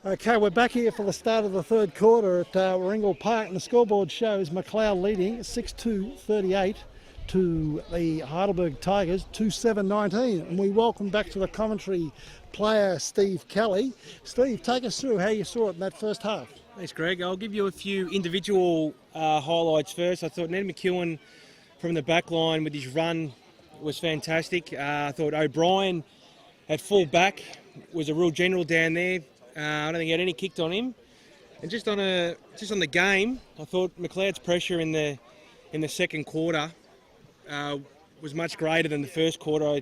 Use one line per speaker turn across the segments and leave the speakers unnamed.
Okay, we're back here for the start of the third quarter at Warringal Park, and the scoreboard shows Macleod leading 6-2-38 to the Heidelberg Tigers 2-7-19. And we welcome back to the commentary player Steve Kelly. Steve, take us through how you saw it in that first half.
Thanks, Greg. I'll give you a few individual highlights first. I thought Ned McEwen from the back line with his run was fantastic. I thought O'Brien at full back was a real general down there. I don't think he had any kicked on him. And just on the game, I thought Macleod's pressure in the second quarter was much greater than the first quarter.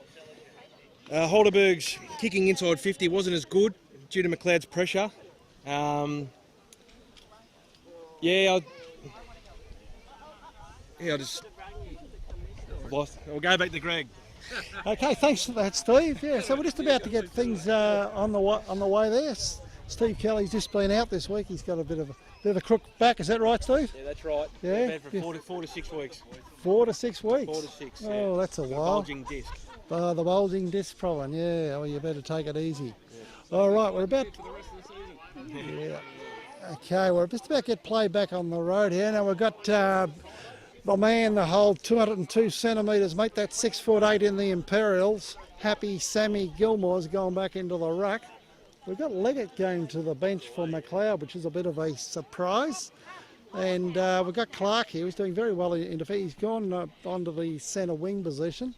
Heidelberg's kicking inside 50 wasn't as good due to Macleod's pressure. I'll go back to Greg.
Okay, thanks for that, Steve. Yeah, so we're just about to get things on the way there. Steve Kelly's just been out this week. He's got a bit of a crook back. Is that right, Steve?
Yeah, that's right.
Yeah.
For 4 to 6 weeks.
4 to 6 weeks.
4 to 6. Yeah.
Oh, that's a while.
Bulging disc.
The bulging disc problem. Yeah. Well, you better take it easy. Yeah. All right, we're about. Yeah. Okay, we're just about to get play back on the road here. Now we've got the man, the whole 202 centimetres, mate. That's 6'8" in the Imperials. Happy Sammy Gilmore's going back into the ruck. We've got Leggett going to the bench for Macleod, which is a bit of a surprise. And we've got Clark here. He's doing very well in defence. He's gone onto the centre wing position.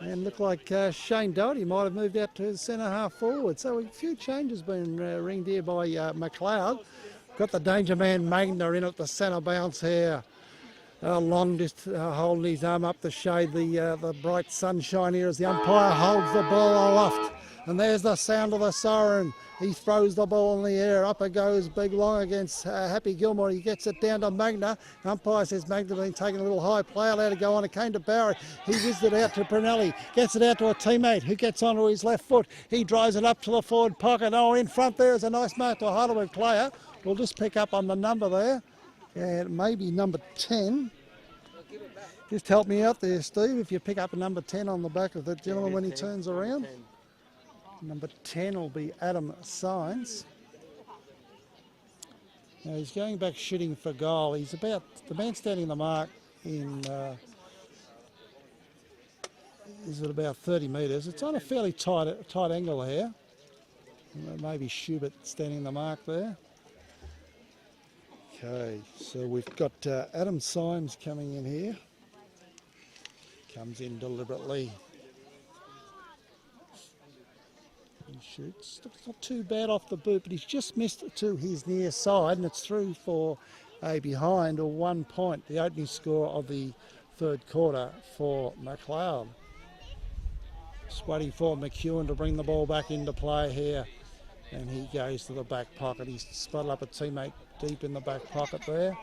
And look like Shane Doherty might have moved out to centre half forward. So a few changes been ringed here by Macleod. Got the danger man Magna in at the centre bounce here. Long just holding his arm up to shade the bright sunshine here as the umpire holds the ball aloft. And there's the sound of the siren. He throws the ball in the air. Up it goes Big Long against Happy Gilmore. He gets it down to Magna. Umpire says Magna been taking a little high play. Allowed to go on. It came to Barrett. He whizzed it out to Brunelli. Gets it out to a teammate who gets onto his left foot. He drives it up to the forward pocket. Oh, in front there is a nice mark to a Heidelberg player. We'll just pick up on the number there. Yeah, maybe number 10. Just help me out there, Steve, if you pick up a number 10 on the back of the gentleman when he turns around. Number 10 will be Adam Sines. Now he's going back shooting for goal. He's about, the man standing in the mark is at about 30 metres. It's on a fairly tight angle here. Maybe Schubert standing in the mark there. Okay, so we've got Adam Symes coming in here. Comes in deliberately. He shoots. It's not too bad off the boot, but he's just missed it to his near side, and it's through for a behind or 1 point, the opening score of the third quarter for Macleod. Just waiting for McEwen to bring the ball back into play here, and he goes to the back pocket. He's spotted up a teammate deep in the back pocket there.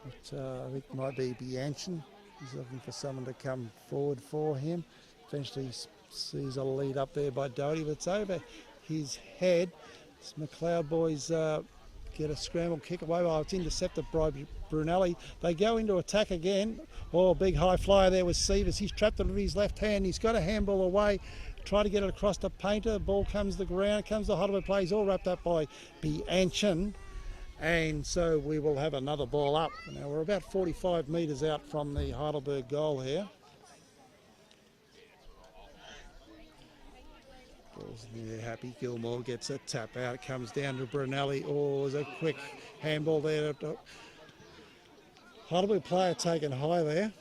But, I think it might be Bianchin. He's looking for someone to come forward for him. Eventually sees a lead up there by Doherty, but it's over his head. This Macleod boys get a scramble kick away. Well, it's intercepted by Brunelli. They go into attack again. Oh, big high flyer there with Sievers. He's trapped it with his left hand. He's got a handball away. Try to get it across to Painter. The ball comes to the ground. Comes the Heidelberg play. He's all wrapped up by Bianchin. And so we will have another ball up. Now we're about 45 metres out from the Heidelberg goal here. Yeah, Happy Gilmore gets a tap out. It comes down to Brunelli. Oh, there's a quick handball there. Heidelberg player taken high there.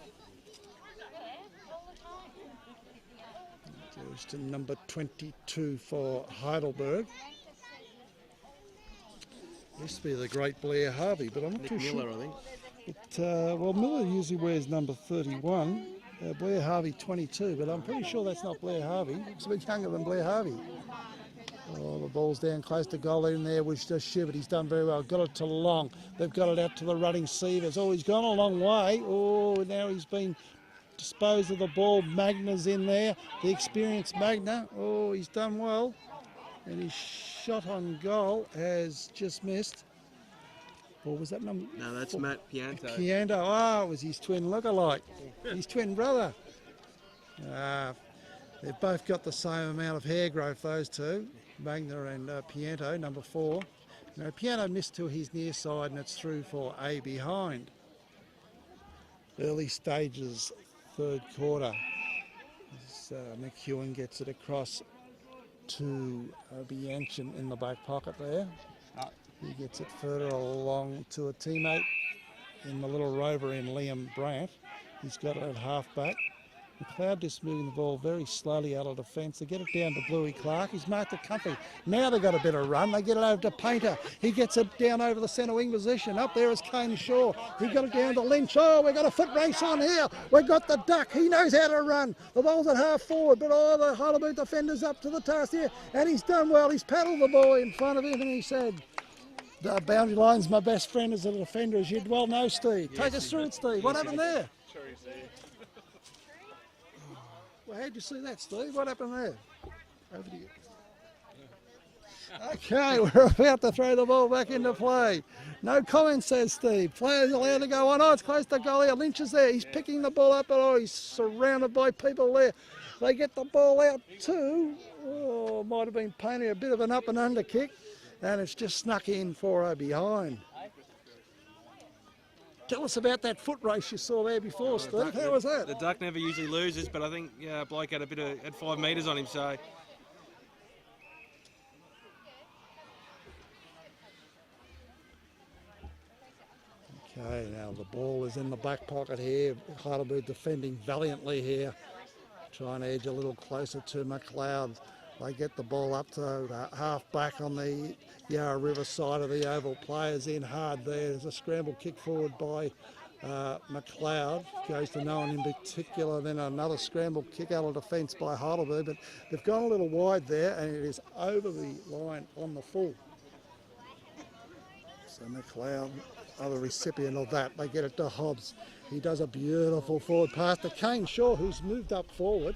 Goes to number 22 for Heidelberg. Used to be the great Blair Harvey, but I'm not too
Miller,
sure.
I think.
But, well, Miller usually wears number 31. Blair Harvey 22, but I'm pretty sure that's not Blair Harvey. Looks a bit younger than Blair Harvey. Oh, the ball's down close to goal in there, which just Schubert. He's done very well. Got it to Long. They've got it out to the running Sievers. Oh, he's gone a long way. Oh, now he's been disposed of the ball. Magna's in there. The experienced Magna. Oh, he's done well. And his shot on goal has just missed. Or was that number?
No, that's Matt Pianto.
Oh, it was his twin lookalike. His twin brother. They've both got the same amount of hair growth, those two, Magna and Pianto, number 4. Now, Piano missed to his near side and it's through for a behind. Early stages, third quarter. As McEwen gets it across to Bianchin in the back pocket there. He gets it further along to a teammate in the little rover in Liam Brandt. He's got it at half back. Macleod just moving the ball very slowly out of defence. They get it down to Bluey Clark. He's marked it comfy. Now they've got a better run. They get it over to Painter. He gets it down over the centre wing position. Up there is Kane Shaw. He got it down to Lynch. Oh, we've got a foot race on here. We've got the duck. He knows how to run. The ball's at half forward, but the Heidelberg defender's up to the task here. And he's done well. He's paddled the ball in front of him and he said, the boundary line's my best friend as a defender, as you'd well know, Steve. Take us through it, Steve. What happened there? Well, how'd you see that, Steve? What happened there? Over to you. Okay, we're about to throw the ball back into play. No comment, says Steve. Players allowed to go on. Oh, it's close to goal here. Lynch is there. He's picking the ball up, but oh, he's surrounded by people there. They get the ball out too. Oh, might have been painting a bit of an up and under kick, and it's just snuck in for a behind. Tell us about that foot race you saw there before, Steve. How was that?
The duck never usually loses, but I think Blake had had 5 metres on him, so.
Okay, now the ball is in the back pocket here. Heidelberg defending valiantly here, trying to edge a little closer to Macleod. They get the ball up to half back on the Yarra River side of the oval. Players in hard there. There's a scramble kick forward by Macleod. Goes to no one in particular. Then another scramble kick out of defence by Heidelberg. But they've gone a little wide there and it is over the line on the full. So Macleod are the recipient of that. They get it to Hobbs. He does a beautiful forward pass to Kane Shaw, who's moved up forward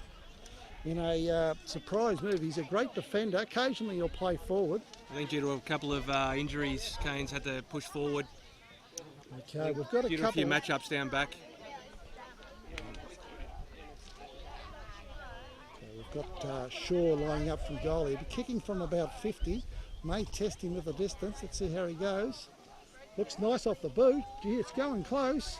in a surprise move. He's a great defender. Occasionally he'll play forward.
I think due to a couple of injuries, Kane's had to push forward.
Okay, we've got
a few matchups down back.
Okay, we've got Shaw lining up from goal here, kicking from about 50. May test him with the distance. Let's see how he goes. Looks nice off the boot. Gee, it's going close.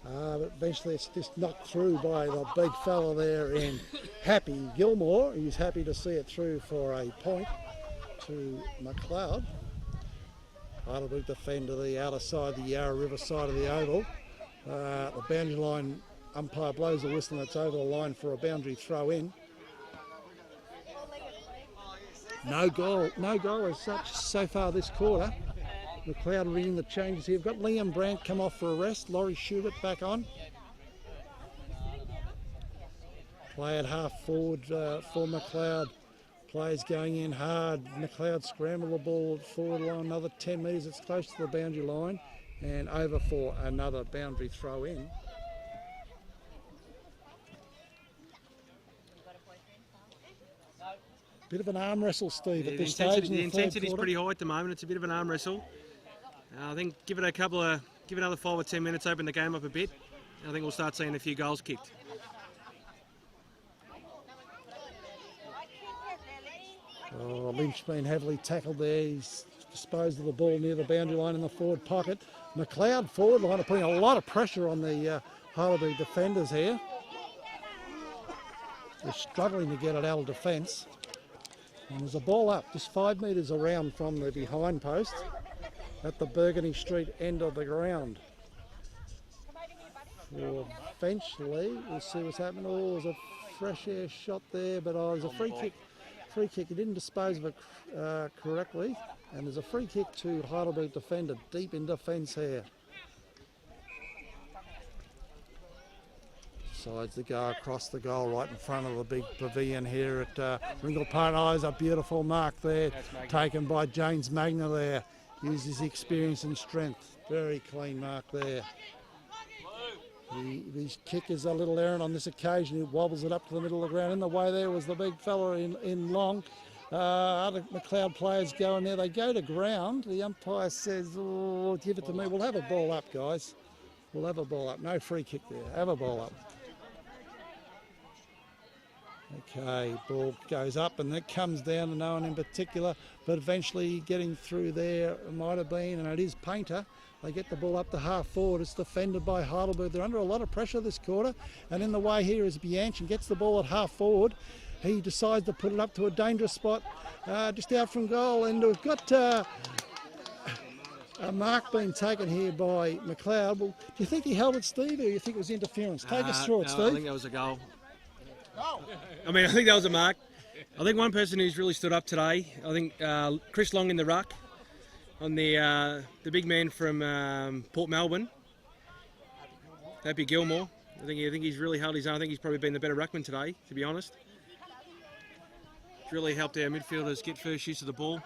But eventually it's just knocked through by the big fella there in Happy Gilmore. He's happy to see it through for a point to Macleod. Heidelberg defender the outer side, the Yarra River side of the oval. The boundary line umpire blows a whistle and it's over the line for a boundary throw in. No goal as such so far this quarter. Macleod ringing the changes here. We've got Liam Brandt come off for a rest. Laurie Schubert back on. Play at half forward for Macleod. Players going in hard. Macleod scramble the ball forward line another 10 metres. It's close to the boundary line and over for another boundary throw in. Bit of an arm wrestle, Steve, at this stage.
The intensity is pretty high at the moment. It's a bit of an arm wrestle. I think give it another 5 or 10 minutes, open the game up a bit. I think we'll start seeing a few goals kicked.
Oh, Lynch been heavily tackled there. He's disposed of the ball near the boundary line in the forward pocket. Macleod forward line are putting a lot of pressure on the Heidelberg defenders here. They're struggling to get it out of defence. And there's a ball up, just 5 metres around from the behind post at the Burgundy Street end of the ground. So eventually, we'll see what's happening. Oh, there's a fresh air shot there, but there's a free kick. He didn't dispose of it correctly. And there's a free kick to Heidelberg defender, deep in defence here. Decides to go across the goal right in front of the big pavilion here at Ringle Park. Oh, there's a beautiful mark there taken by James Magna there. Uses experience and strength. Very clean mark there. His kick is a little errant on this occasion. He wobbles it up to the middle of the ground. In the way there was the big fella in long. Other Macleod players go in there. They go to ground. The umpire says, oh, give it to me. We'll have a ball up, guys. We'll have a ball up. No free kick there. Have a ball up. Okay, ball goes up and it comes down to no one in particular, but eventually getting through there it might have been, and it is Painter. They get the ball up to half forward. It's defended by Heidelberg. They're under a lot of pressure this quarter, and in the way here is Bianchi, gets the ball at half forward. He decides to put it up to a dangerous spot just out from goal, and we've got a mark being taken here by Macleod. Well, do you think he held it, Steve, or do you think it was interference? Take us through it,
no,
Steve.
I think that was a goal. I mean, I think that was a mark. I think one person who's really stood up today, I think Chris Long in the ruck, on the big man from Port Melbourne, Happy Gilmore. I think he's really held his own. I think he's probably been the better ruckman today, to be honest. It's really helped our midfielders get first use of the ball.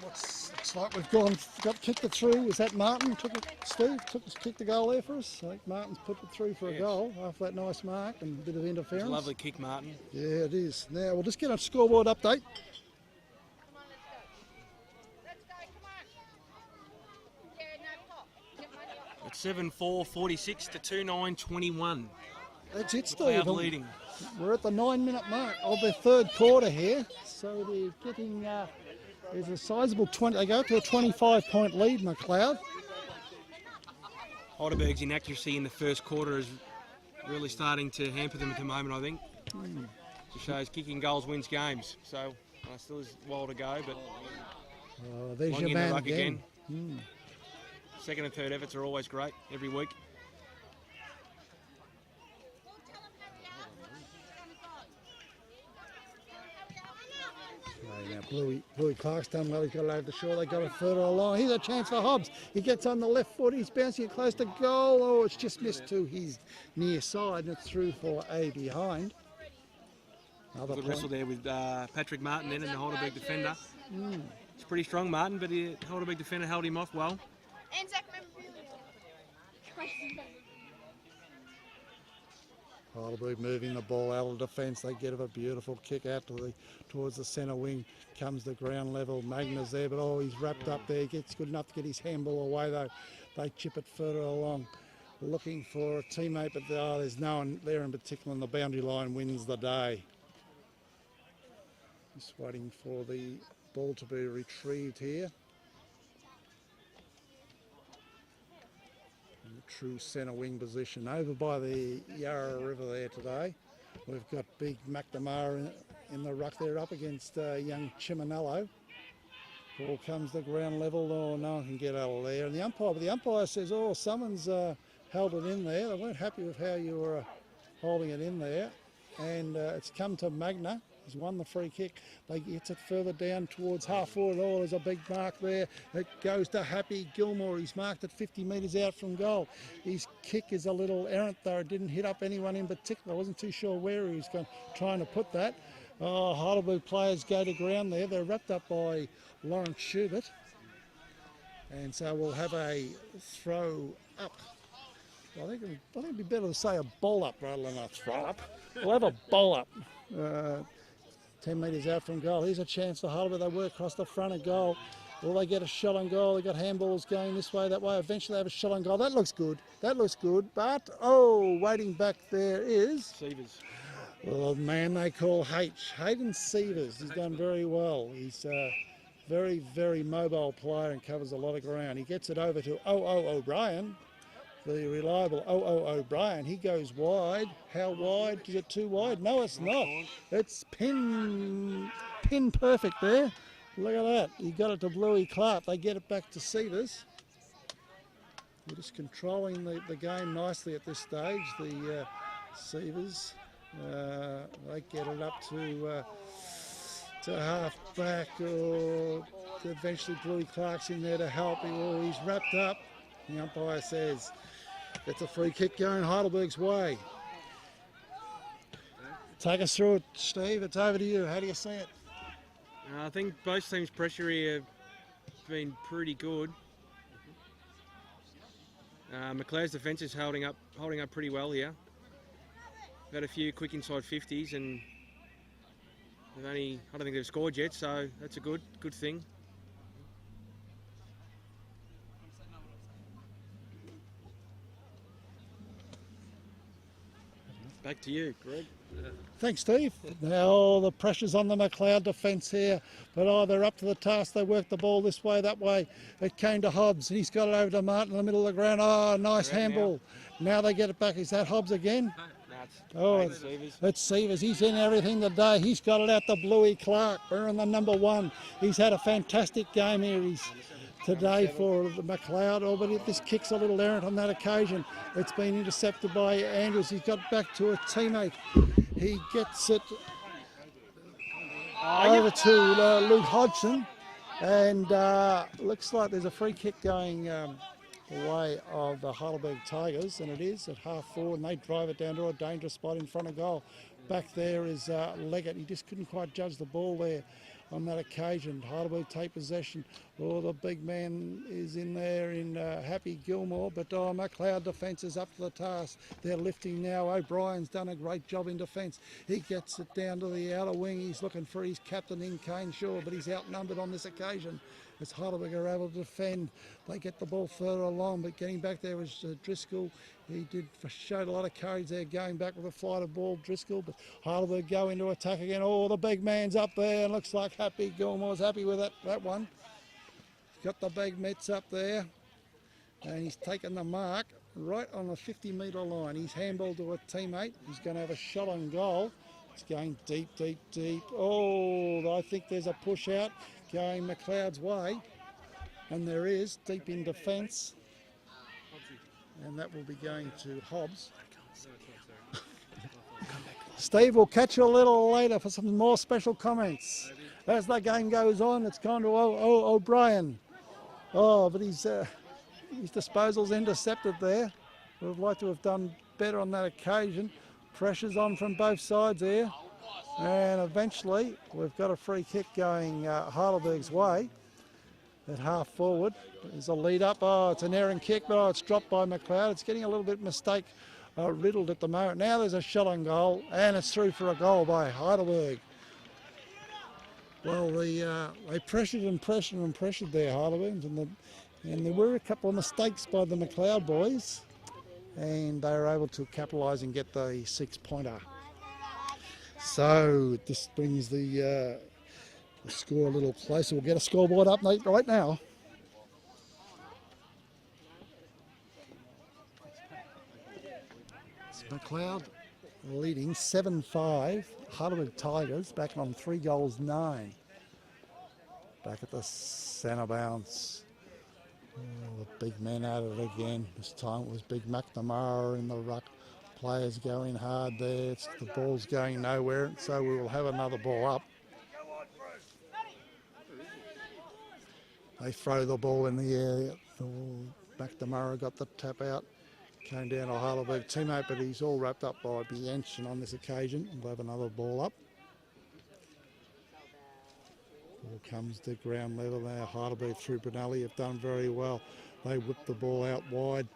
Looks like we've kicked it through. Was that Martin? Kicked the goal there for us. I think Martin's put it through for a goal after that nice mark and a bit of interference.
It's a lovely kick, Martin.
Yeah, it is. Now we'll just get a scoreboard update.
It's 7-4-46 to 2-9-21.
That's it,
Macleod
Steve.
leading.
We're at the 9-minute mark of the third quarter here, so they're getting. There's a sizable 20. They go to a 25-point lead, Macleod.
Heidelberg's inaccuracy in the first quarter is really starting to hamper them at the moment, I think. Just shows kicking goals wins games. So still is a while to go, but
There's
Long
your
in
man
the ruck again.
again.
Second and third efforts are always great every week.
Now Bluey Clark's done well. He's got it over the shore. They got it further along. Here's a chance for Hobbs. He gets on the left foot. He's bouncing it close to goal. Oh, it's just missed to his near side, and it's through for a behind. Another
Good
point.
wrestle there with Patrick Martin then and the Heidelberg defender. It's pretty strong, Martin, but the Heidelberg defender held him off well.
And Zach
Heidelberg moving the ball out of defence. They get a beautiful kick out towards the centre wing. Comes the ground level. Magna's there, but he's wrapped up there. Gets good enough to get his handball away though. They chip it further along, looking for a teammate, but there's no one there in particular. And the boundary line wins the day. Just waiting for the ball to be retrieved here. True centre wing position over by the Yarra River there today. We've got big McNamara in the ruck there up against young Chiminello. Ball comes to ground level. No one can get out of there. And the umpire says, someone's held it in there. They weren't happy with how you were holding it in there. And it's come to Magna. He's won the free kick. They gets it further down towards half forward. There's a big mark there. It goes to Happy Gilmore. He's marked it 50 metres out from goal. His kick is a little errant though. It didn't hit up anyone in particular. I wasn't too sure where he was trying to put that. Heidelberg players go to ground there. They're wrapped up by Lawrence Schubert. And so we'll have a throw up. I think it'd be better to say a bowl up rather than a throw up. We'll have a bowl up. 10 metres out from goal. Here's a chance for Heidelberg. They work across the front of goal. Will they get a shot on goal? They've got handballs going this way, that way. Eventually they have a shot on goal. That looks good. But, waiting back there is...
Sievers.
Well, the man they call Hayden Sievers. He's done very well. He's a very, very mobile player and covers a lot of ground. He gets it over to O'Brien. The reliable O'Brien. He goes wide. How wide? Is it too wide? No, it's not. It's pin perfect there. Look at that. He got it to Bluey Clark. They get it back to Sievers. We're just controlling the game nicely at this stage. The Sievers. They get it up to half back. Eventually Bluey Clark's in there to help him. He's wrapped up. The umpire says it's a free kick going Heidelberg's way. Take us through it, Steve. It's over to you. How do you see it?
I think both teams' pressure here have been pretty good. Macleod's defence is holding up pretty well here. We've had a few quick inside 50s and I don't think they've scored yet, so that's a good thing. Back to you, Greg.
Thanks, Steve. Now the pressure's on the Macleod defence here, but they're up to the task. They work the ball this way, that way. It came to Hobbs. He's got it over to Martin in the middle of the ground. Oh, nice handball. Now they get it back. Is that Hobbs again? Oh, it's Severs. He's in everything today. He's got it out to Bluey Clark. We're in the number 1. He's had a fantastic game here. He's today for the Macleod. Oh, but this kick's a little errant on that occasion. It's been intercepted by Andrews. He's got back to a teammate. He gets it over to Luke Hodgson, and looks like there's a free kick going the way of the Heidelberg Tigers, and it is at half forward, and they drive it down to a dangerous spot in front of goal. Back there is Leggett. He just couldn't quite judge the ball there on that occasion. Heidelberg take possession. Oh, the big man is in there in Happy Gilmore, but Macleod defence is up to the task. They're lifting now. O'Brien's done a great job in defence. He gets it down to the outer wing. He's looking for his captain in Kane Shaw, but he's outnumbered on this occasion. As Heidelberg are able to defend, they get the ball further along, but getting back there was Driscoll. He showed a lot of courage there, going back with a flight of ball, Driscoll, but Heidelberg go into attack again. Oh, the big man's up there, and looks like Happy Gilmore's happy with that one. He's got the big mitts up there, and he's taken the mark right on the 50-metre line. He's handballed to a teammate. He's going to have a shot on goal. It's going deep, deep, deep. Oh, I think there's a push out going Macleod's way, and there is, deep in defence, and that will be going to Hobbs. Steve, we'll catch you a little later for some more special comments. As the game goes on, it's gone to O'Brien. Oh, but his disposal's intercepted there. We'd like to have done better on that occasion. Pressure's on from both sides here. And eventually, we've got a free kick going Heidelberg's way at half forward. There's a lead up. Oh, it's an errant kick, but it's dropped by Macleod. It's getting a little bit mistake riddled at the moment. Now there's a shot on goal, and it's through for a goal by Heidelberg. Well, they pressured and pressured and pressured there, Heidelberg, and there were a couple of mistakes by the Macleod boys, and they were able to capitalise and get the 6-pointer. So this brings the score a little closer. We'll get a scoreboard up right now. It's Macleod leading 7-5. Heidelberg Tigers back on 3-9. Back at the centre bounce. Oh, the big man at it again. This time it was Big McNamara in the ruck. Players going hard there. The ball's going nowhere, so we will have another ball up. They throw the ball in the air. McNamara got the tap out. Came down to a Heidelberg teammate, but he's all wrapped up by Bianchen on this occasion. We'll have another ball up. Ball comes to ground level now. Heidelberg through Benelli have done very well. They whip the ball out wide.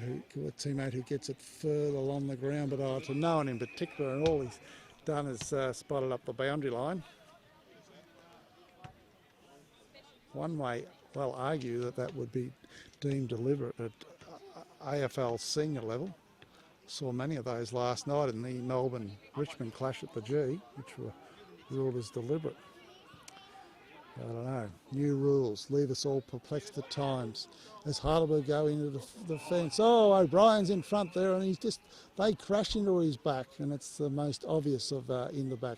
A teammate who gets it further along the ground, but to no one in particular, and all he's done is spotted up the boundary line. One may well argue that would be deemed deliberate at AFL senior level. Saw many of those last night in the Melbourne-Richmond clash at the G, which were ruled as deliberate. I don't know. New rules leave us all perplexed at times. As Heidelberg go into the fence, oh, O'Brien's in front there, and they crash into his back, and it's the most obvious of in the back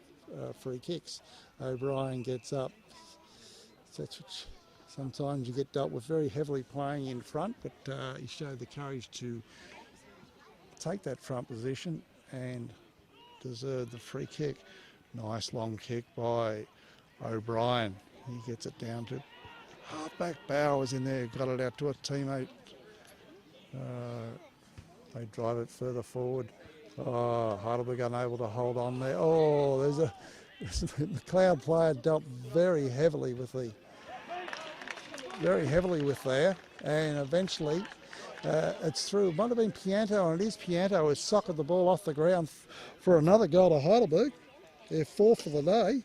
free kicks. O'Brien gets up. Sometimes you get dealt with very heavily playing in front, but he showed the courage to take that front position and deserve the free kick. Nice long kick by O'Brien. He gets it down to half-back. Bowers in there, got it out to a teammate. They drive it further forward. Oh, Heidelberg unable to hold on there. Oh, there's a Macleod player dealt very heavily with there, and eventually it's through. It might have been Pianto, and it is Pianto who socked the ball off the ground for another goal to Heidelberg. They're 4 for the day.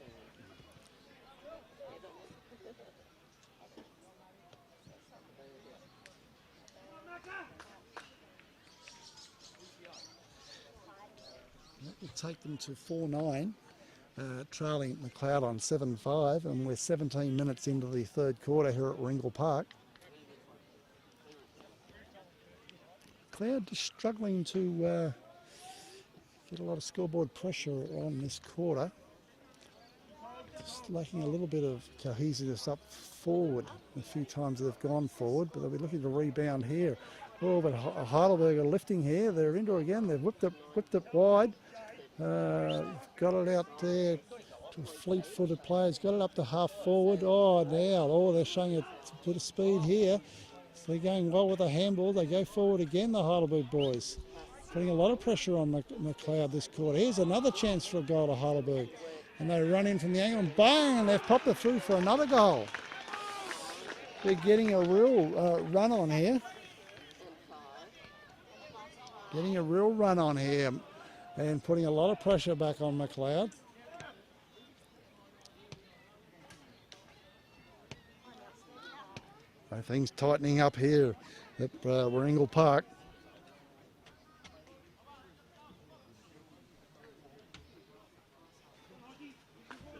take them to 4-9, trailing Macleod on 7-5, and we're 17 minutes into the third quarter here at Warringal Park. Macleod just struggling to get a lot of scoreboard pressure on this quarter. Just lacking a little bit of cohesiveness up forward. A few times they've gone forward, but they'll be looking to rebound here. Oh, but Heidelberg are lifting here. They're into it again. They've whipped it wide. Got it out there to fleet-footed players. Got it up to half forward. Oh, now, they're showing a bit of speed here. So they're going well with the handball. They go forward again, the Heidelberg boys. Putting a lot of pressure on Macleod this quarter. Here's another chance for a goal to Heidelberg. And they run in from the angle and bang, and they've popped it through for another goal. They're getting a real run on here. Getting a real run on here and putting a lot of pressure back on Macleod. So things tightening up here at Warringal Park.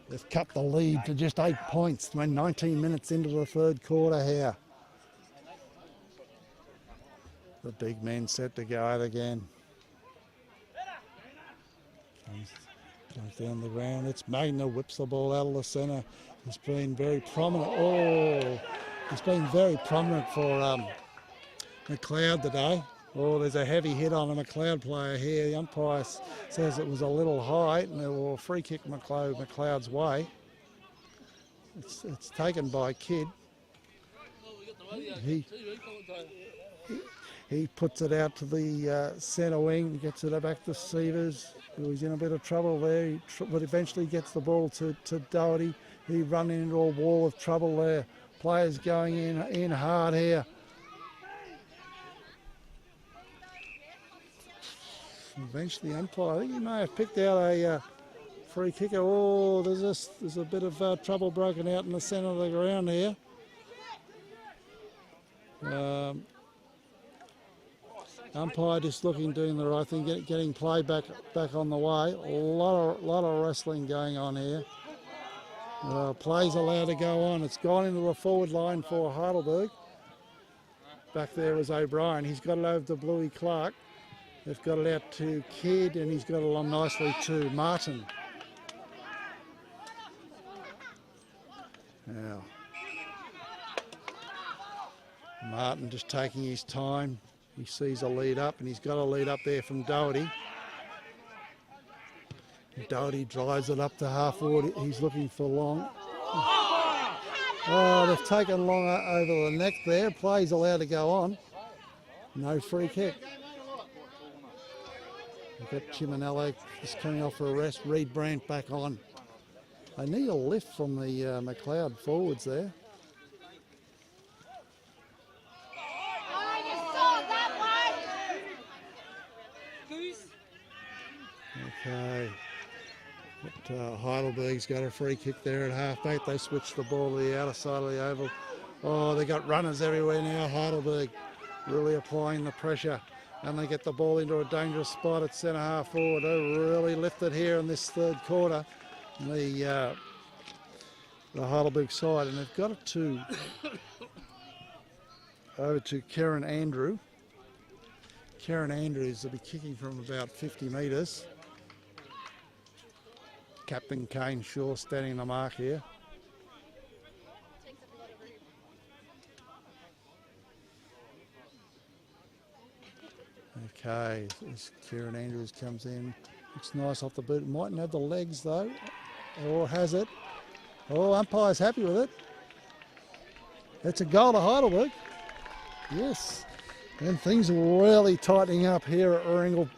They've cut the lead to just 8 points. We're 19 minutes into the third quarter here. The big men set to go out again. Comes down the ground. It's Magna, whips the ball out of the centre. He's been very prominent. Oh, he's been very prominent for Macleod today. Oh, there's a heavy hit on a Macleod player here. The umpire says it was a little high, and it will free kick Macleod's way. It's taken by Kidd. He puts it out to the centre wing, gets it back to Severs, who is in a bit of trouble there, but eventually gets the ball to Doherty. He running into a wall of trouble there. Players going in hard here. Eventually, umpire, I think he may have picked out a free kicker. Oh, there's a bit of trouble broken out in the centre of the ground here. Umpire just doing the right thing, getting play back on the way. A lot of wrestling going on here. Play's allowed to go on. It's gone into the forward line for Heidelberg. Back there was O'Brien. He's got it over to Bluey Clark. They've got it out to Kidd, and he's got it along nicely to Martin. Now, Martin just taking his time. He sees a lead up, and he's got a lead up there from Doherty. Doherty drives it up to half forward. He's looking for Long. Oh, they've taken Long over the neck there. Play's allowed to go on. No free kick. We've got Chiminello just coming off for a rest. Reed Brandt back on. They need a lift from the Macleod forwards there. Okay. But, Heidelberg's got a free kick there at halfback. They switch the ball to the outer side of the oval. Oh, they got runners everywhere now. Heidelberg really applying the pressure. And they get the ball into a dangerous spot at centre half forward. They're really lifted here in this third quarter. The Heidelberg side, and they've got it to over to Karen Andrew. Karen Andrews will be kicking from about 50 metres. Captain Kane Shaw standing on the mark here. Okay, as Kieran Andrews comes in, looks nice off the boot. Mightn't have the legs though, or has it? Oh, umpire's happy with it. It's a goal to Heidelberg. Yes, and things are really tightening up here at Warringal.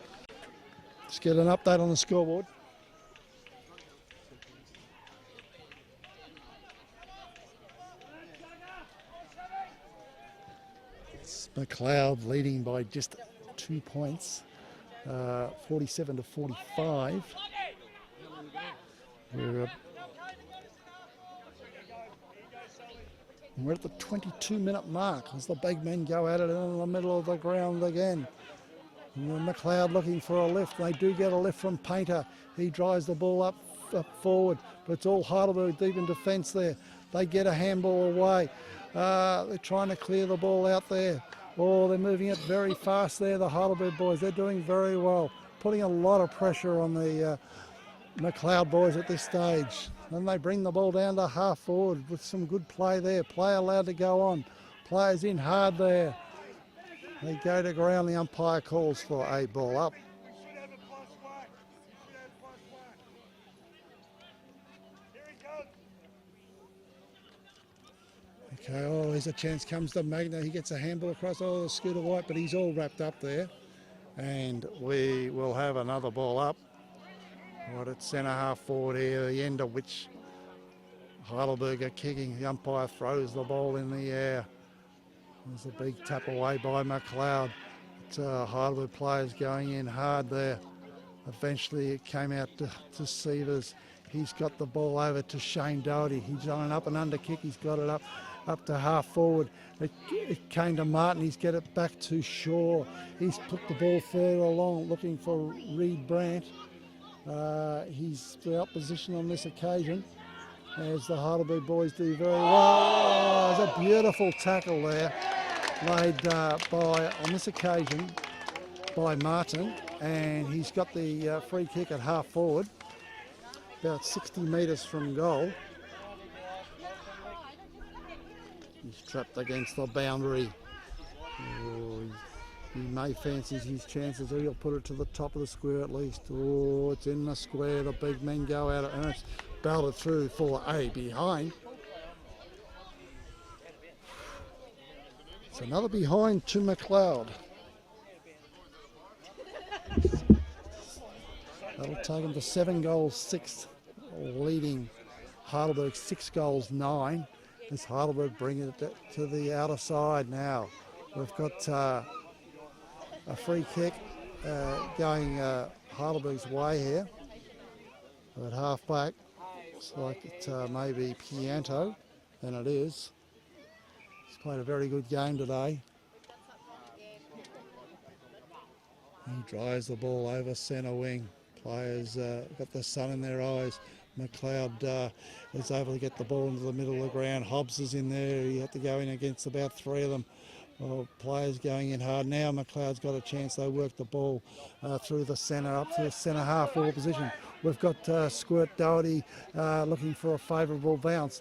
Let's get an update on the scoreboard. It's Macleod leading by just 2 points, 47 to 45. We're at the 22-minute mark as the big men go at it in the middle of the ground again. And Macleod looking for a lift. They do get a lift from Painter. He drives the ball up forward, but it's all Heidelberg deep in defence there. They get a handball away. They're trying to clear the ball out there. Oh, they're moving it very fast there, the Heidelberg boys. They're doing very well, putting a lot of pressure on the Macleod boys at this stage. Then they bring the ball down to half forward with some good play there. Play allowed to go on. Players in hard there. They go to ground. The umpire calls for a ball up. Okay, oh, there's a chance comes to Magna. He gets a handball across. Oh, the Scooter White, but he's all wrapped up there. And we will have another ball up. Right at centre half forward here, the end of which Heidelberg are kicking. The umpire throws the ball in the air. There's a big tap away by Macleod. Heidelberg players going in hard there. Eventually it came out to Severs. He's got the ball over to Shane Doherty. He's on an up and under kick. He's got it up to half forward. It came to Martin. He's got it back to Shaw. He's put the ball further along looking for Reed Brandt. He's out position on this occasion, as the Heidelberg boys do very well. Oh, there's a beautiful tackle there laid on this occasion by Martin, and he's got the free kick at half forward, about 60 metres from goal. He's trapped against the boundary. Oh, he may fancy his chances, or he'll put it to the top of the square at least. Oh, it's in the square. The big men go out, and it's belted through for a behind. It's another behind to Macleod. That'll take him to 7 goals, 6, leading Heidelberg 6 goals, 9. This Heidelberg bringing it to the outer side now. We've got a free kick going Heidelberg's way here. At half back, looks like it may be Pianto, and it is. He's played a very good game today. He drives the ball over centre wing. Players got the sun in their eyes. Macleod is able to get the ball into the middle of the ground. Hobbs is in there. He had to go in against about 3 of them. Players going in hard. Now Macleod's got a chance. They work the ball through the centre, up to the centre half forward position. We've got Squirt Doherty looking for a favourable bounce.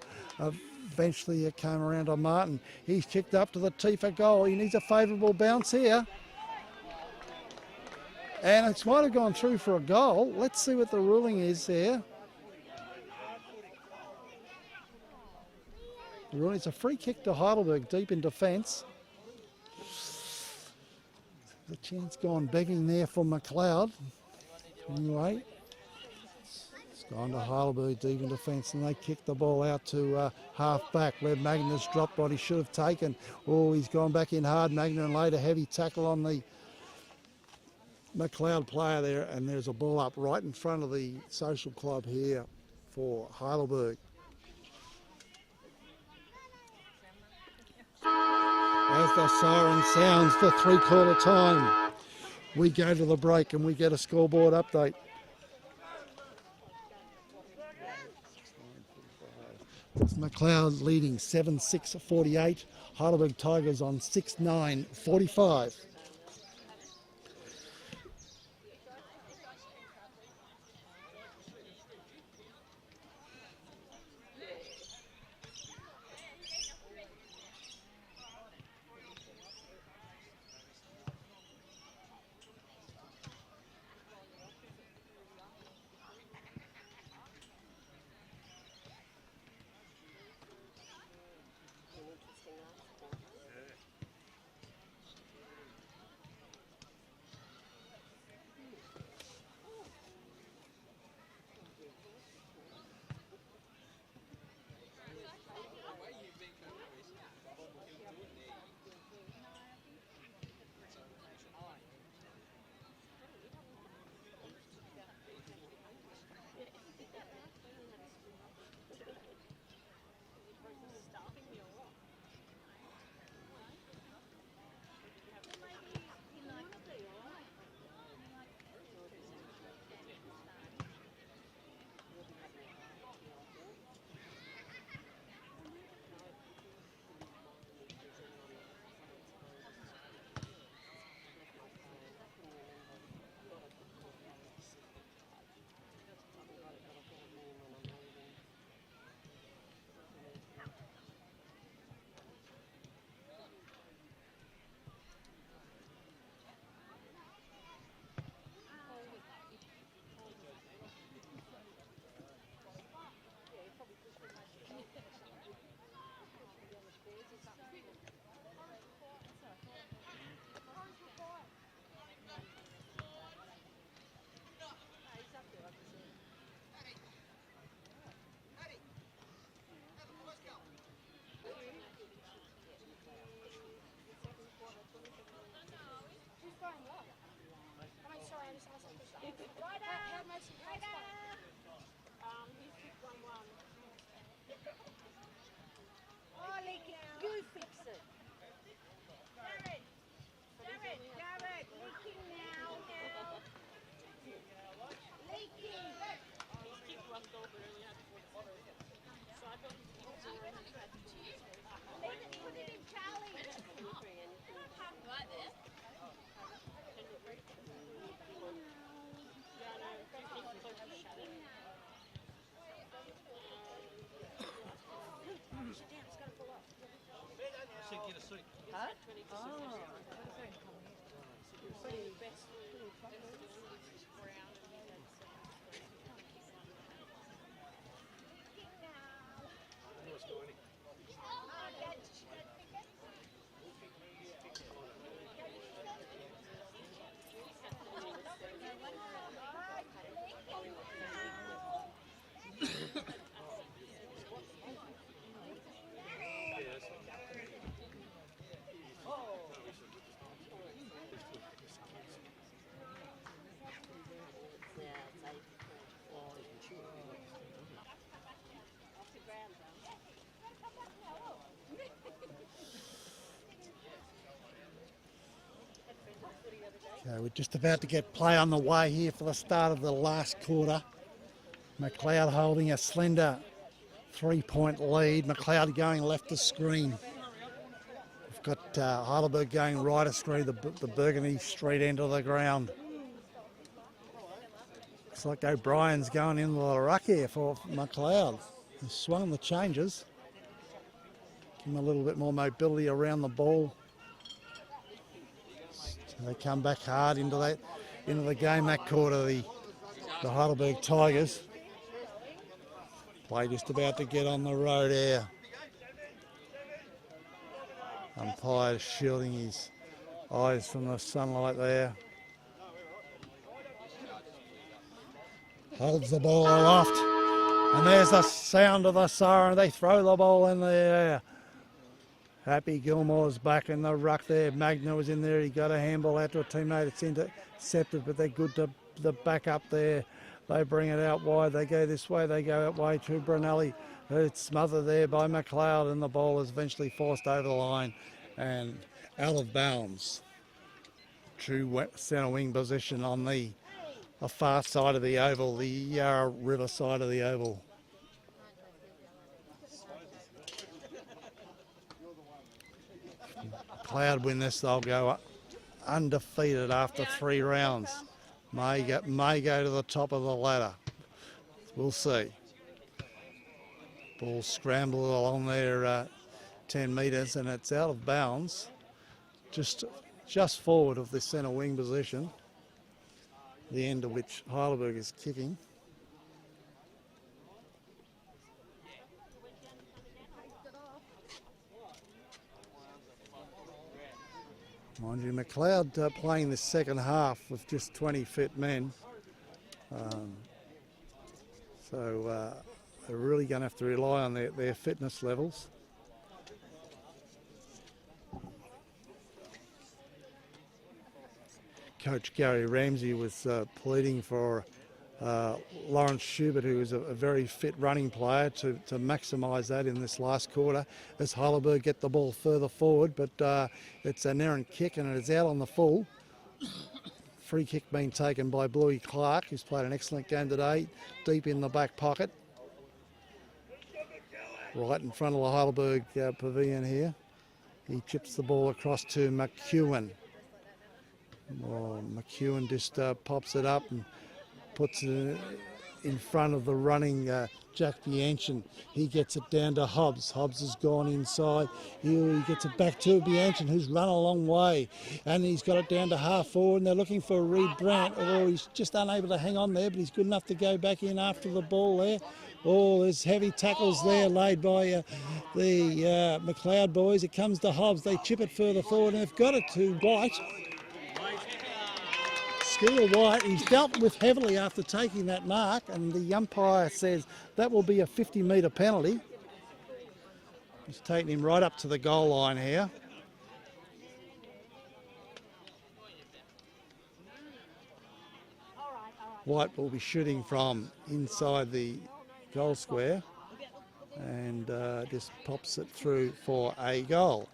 Eventually it came around to Martin. He's kicked up to the tee for goal. He needs a favourable bounce here. And it might have gone through for a goal. Let's see what the ruling is there. The ruling is a free kick to Heidelberg deep in defence. The chance gone begging there for Macleod. Anyway, it's gone to Heidelberg deep in defence, and they kick the ball out to half back where Magnus dropped what he should have taken. Oh, he's gone back in hard, Magna, and laid a heavy tackle on the Macleod player there, and there's a ball up right in front of the social club here for Heidelberg. As the siren sounds for 3/4 time, we go to the break and we get a scoreboard update. It's Macleod leading 7-6-48. Heidelberg Tigers on 6-9-45. So we're just about to get play on the way here for the start of the last quarter. Macleod holding a slender 3-point lead. Macleod going left of screen. We've got Heidelberg going right of screen, the Burgundy Street end of the ground. Looks like O'Brien's going into the ruck here for Macleod. He's swung the changes. Give him a little bit more mobility around the ball. So they come back hard into the game that quarter, the Heidelberg Tigers. Play just about to get on the road here. Umpire shielding his eyes from the sunlight there. Holds the ball aloft. And there's the sound of the siren. They throw the ball in the air. Happy Gilmore's back in the ruck there. Magna was in there. He got a handball out to a teammate. It's intercepted, but they're good to the back up there. They bring it out wide. They go this way. They go out way to Brunelli. It's smothered there by Macleod, and the ball is eventually forced over the line and out of bounds. True centre wing position on the far side of the oval, the Yarra River side of the oval. Macleod win this, they'll go undefeated after 3 rounds. May go to the top of the ladder. We'll see. Ball scrambled along there 10 metres and it's out of bounds. Just forward of the centre wing position. The end of which Heidelberg is kicking. Mind you, Macleod playing the second half with just 20 fit men. So they're really going to have to rely on their fitness levels. Coach Gary Ramsey was pleading for Lawrence Schubert, who is a very fit running player, to maximise that in this last quarter as Heidelberg get the ball further forward, but it's an errant kick and it is out on the full. Free kick being taken by Bluey Clark, who's played an excellent game today, deep in the back pocket. Right in front of the Heidelberg pavilion here. He chips the ball across to McEwen. Well, McEwen just pops it up and puts it in front of the running Jack Bianchin. He gets it down to Hobbs. Hobbs has gone inside. He gets it back to Bianchin, who's run a long way. And he's got it down to half forward, and they're looking for Reed Brandt, although he's just unable to hang on there, but he's good enough to go back in after the ball there. Oh, there's heavy tackles there laid by the Macleod boys. It comes to Hobbs. They chip it further forward, and they've got it to White. Skeeter White, he's dealt with heavily after taking that mark, and the umpire says that will be a 50-metre penalty. He's taken him right up to the goal line here. White will be shooting from inside the goal square and just pops it through for a goal.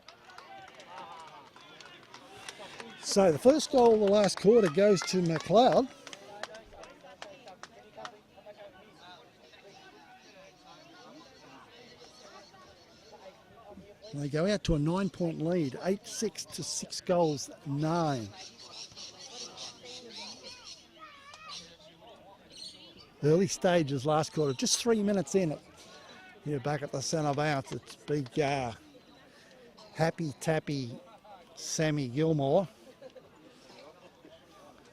So the first goal of the last quarter goes to Macleod. And they go out to a 9-point lead, 8-6 to 6 goals, 9. Early stages last quarter, just 3 minutes in it. Here back at the centre bounce, it's big Happy Tappy Sammy Gilmore.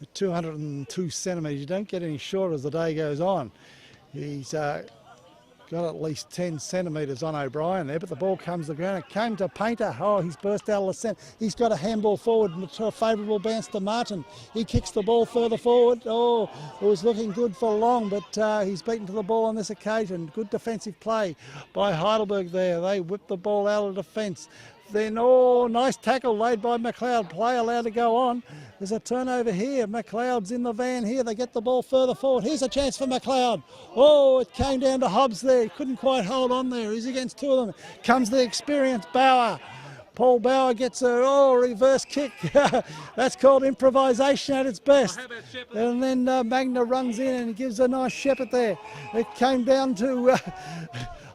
At 202 centimetres, you don't get any shorter as the day goes on. He's got at least 10 centimetres on O'Brien there, but the ball comes to the ground. It came to Painter. Oh, he's burst out of the centre. He's got a handball forward to a favourable bounce to Martin. He kicks the ball further forward. Oh, it was looking good for long, but he's beaten to the ball on this occasion. Good defensive play by Heidelberg there. They whipped the ball out of defence. Then, oh, nice tackle laid by Macleod. Play allowed to go on. There's a turnover here. Macleod's in the van here. They get the ball further forward. Here's a chance for Macleod. Oh, it came down to Hobbs there. He couldn't quite hold on there. He's against two of them. Comes the experienced Bauer. Paul Bauer gets a reverse kick. That's called improvisation at its best. And then Magna runs in and gives a nice shepherd there. It came down to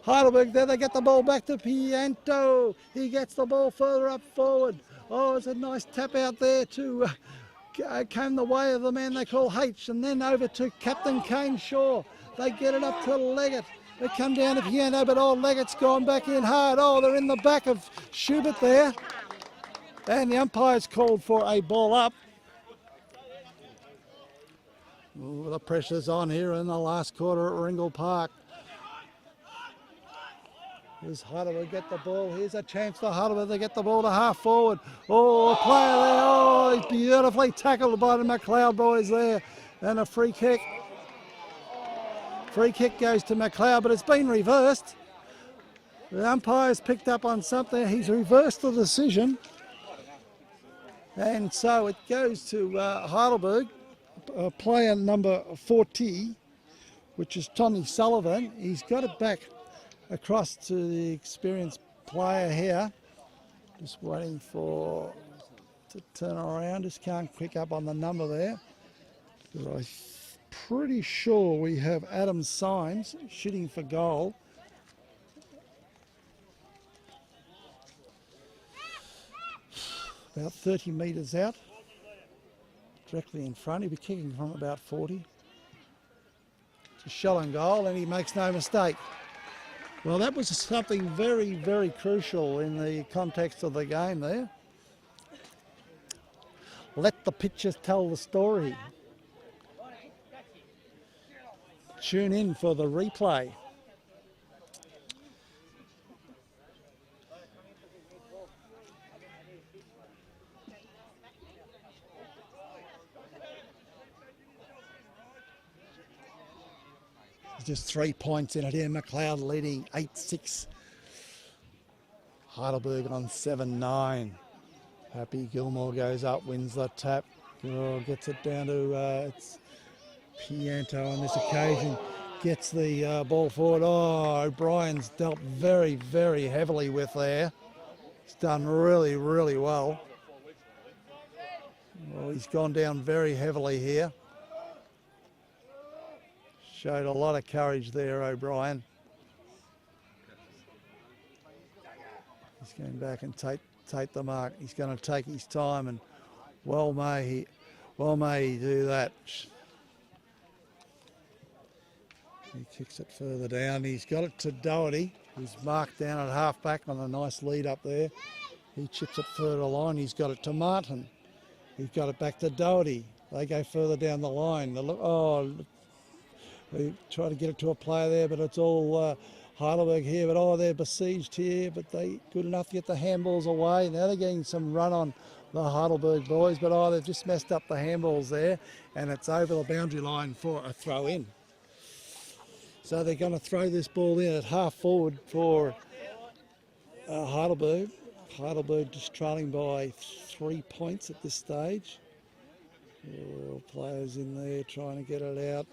Heidelberg there. They get the ball back to Pianto. He gets the ball further up forward. Oh, it's a nice tap out there to came the way of the man they call H, and then over to Captain Kane Shaw. They get it up to Leggett. They come down to Pianto, but Leggett's gone back in hard. Oh, they're in the back of Schubert there. And the umpire's called for a ball up. Ooh, the pressure's on here in the last quarter at Ringle Park. Here's Heidelberg get the ball. Here's a chance for Heidelberg. They get the ball to half forward. Oh, a player there. Oh, he's beautifully tackled by the Macleod boys there. And a free kick. Free kick goes to Macleod, but it's been reversed. The umpire's picked up on something. He's reversed the decision. And so it goes to Heidelberg, player number 40, which is Tony Sullivan. He's got it back across to the experienced player here. Just waiting for to turn around. Just can't pick up on the number there. But I'm pretty sure we have Adam Symes shooting for goal. About 30 metres out. Directly in front. He'll be kicking from about 40. It's a shot on goal, and he makes no mistake. Well, that was something very, very crucial in the context of the game there. Let the pictures tell the story. Tune in for the replay. Just 3 points in it here. Macleod leading 8-6. Heidelberg on 7-9. Happy Gilmore goes up, wins the tap. Oh, gets it down to it's Pianto on this occasion. Gets the ball forward. Oh, O'Brien's dealt very, very heavily with there. He's done really, really well. Well, he's gone down very heavily here. Showed a lot of courage there, O'Brien. He's going back and take the mark. He's going to take his time, and well may he do that. He kicks it further down. He's got it to Doherty, who's marked down at half back on a nice lead up there. He chips it further along. He's got it to Martin. He's got it back to Doherty. They go further down the line. They try to get it to a player there, but it's all Heidelberg here. But they're besieged here, but they good enough to get the handballs away. Now they're getting some run on the Heidelberg boys, but they've just messed up the handballs there, and it's over the boundary line for a throw in. So they're going to throw this ball in at half forward for Heidelberg. Heidelberg just trailing by 3 points at this stage. Players in there trying to get it out.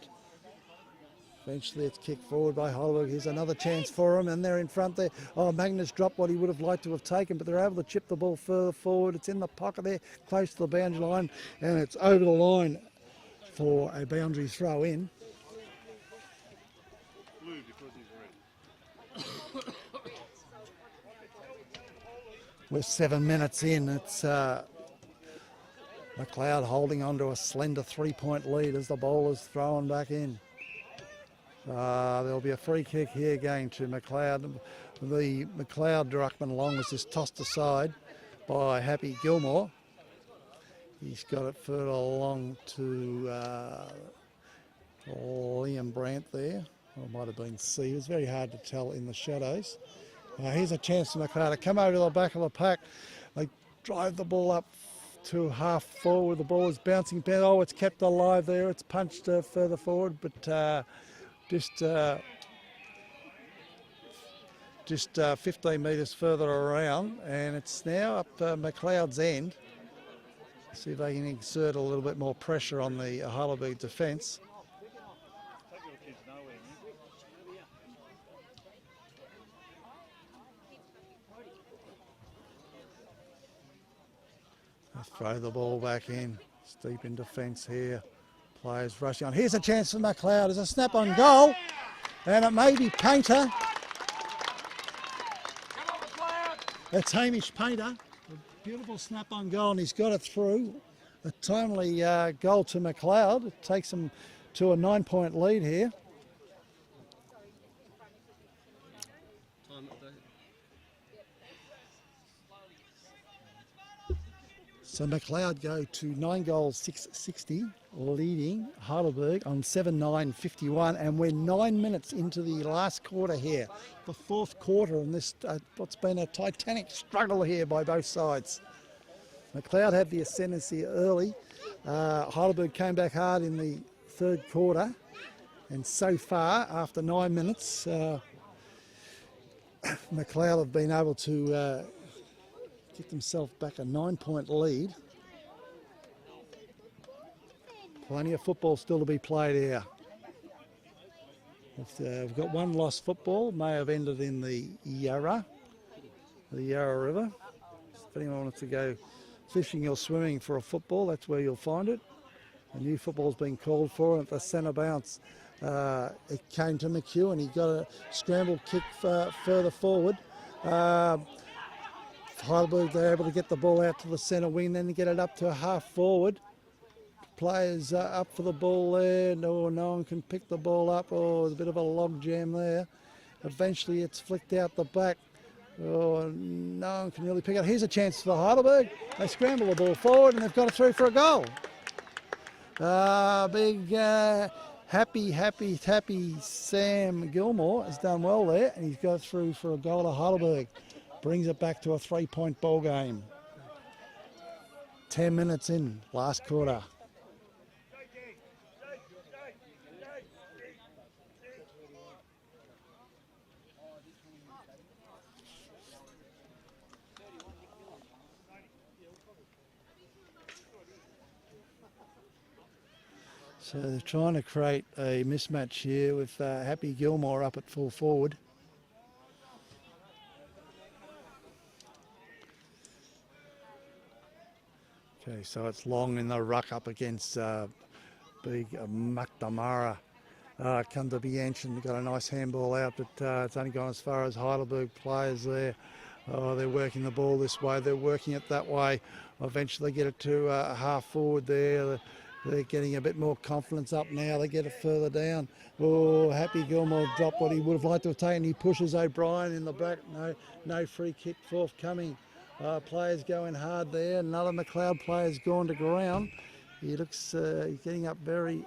Eventually it's kicked forward by Heidelberg. Here's another chance for them, and they're in front there. Oh, Magnus dropped what he would have liked to have taken, but they're able to chip the ball further forward. It's in the pocket there, close to the boundary line, and it's over the line for a boundary throw in. We're 7 minutes in. It's Macleod holding on to a slender 3-point lead as the ball is thrown back in. There'll be a free kick here going to Macleod. The Macleod ruckman long was just tossed aside by Happy Gilmore. He's got it further along to Liam Brandt there. Or it might have been C. It was very hard to tell in the shadows. Here's a chance for Macleod to come over to the back of the pack. They drive the ball up to half forward. The ball is bouncing back. Oh, it's kept alive there. It's punched further forward, but just 15 metres further around, and it's now up Macleod's end. See if they can exert a little bit more pressure on the Heidelberg defence. Let's throw the ball back in. It's deep in defence here. Players rushing on. Here's a chance for Macleod. There's a snap on goal, and it may be Painter. It's Hamish Painter. A beautiful snap on goal, and he's got it through. A timely goal to Macleod. It takes them to a 9-point lead here. So Macleod go to 9 goals, 660, leading Heidelberg on 7-9-51, and we're 9 minutes into the last quarter here, the fourth quarter, in this what's been a titanic struggle here by both sides. Macleod had the ascendancy early. Heidelberg came back hard in the third quarter, and so far, after 9 minutes, Macleod have been able to get themselves back a 9-point lead. Plenty of football still to be played here. We've got one lost football, may have ended in the Yarra River. If anyone wants to go fishing or swimming for a football, that's where you'll find it. A new football's been called for, and at the centre bounce, it came to McEwen. He got a scramble kick further forward. Heidelberg, they're able to get the ball out to the centre wing, then get it up to half forward. Players up for the ball there. No one can pick the ball up. Oh, there's a bit of a log jam there. Eventually it's flicked out the back. Oh, no one can really pick it. Here's a chance for Heidelberg. They scramble the ball forward, and they've got it through for a goal. Happy Sam Gilmore has done well there, and he's got through for a goal to Heidelberg. Brings it back to a 3-point ball game. 10 minutes in, last quarter. So they're trying to create a mismatch here with Happy Gilmore up at full forward. Okay, so it's long in the ruck up against big McNamara. Come to Bianchen, got a nice handball out, but it's only gone as far as Heidelberg players there. Oh, they're working the ball this way, they're working it that way. Eventually get it to half forward there. They're getting a bit more confidence up now. They get it further down. Oh, Happy Gilmore dropped what he would have liked to have taken. He pushes O'Brien in the back. No free kick forthcoming. Players going hard there. Another Macleod player's gone to ground. He looks he's getting up very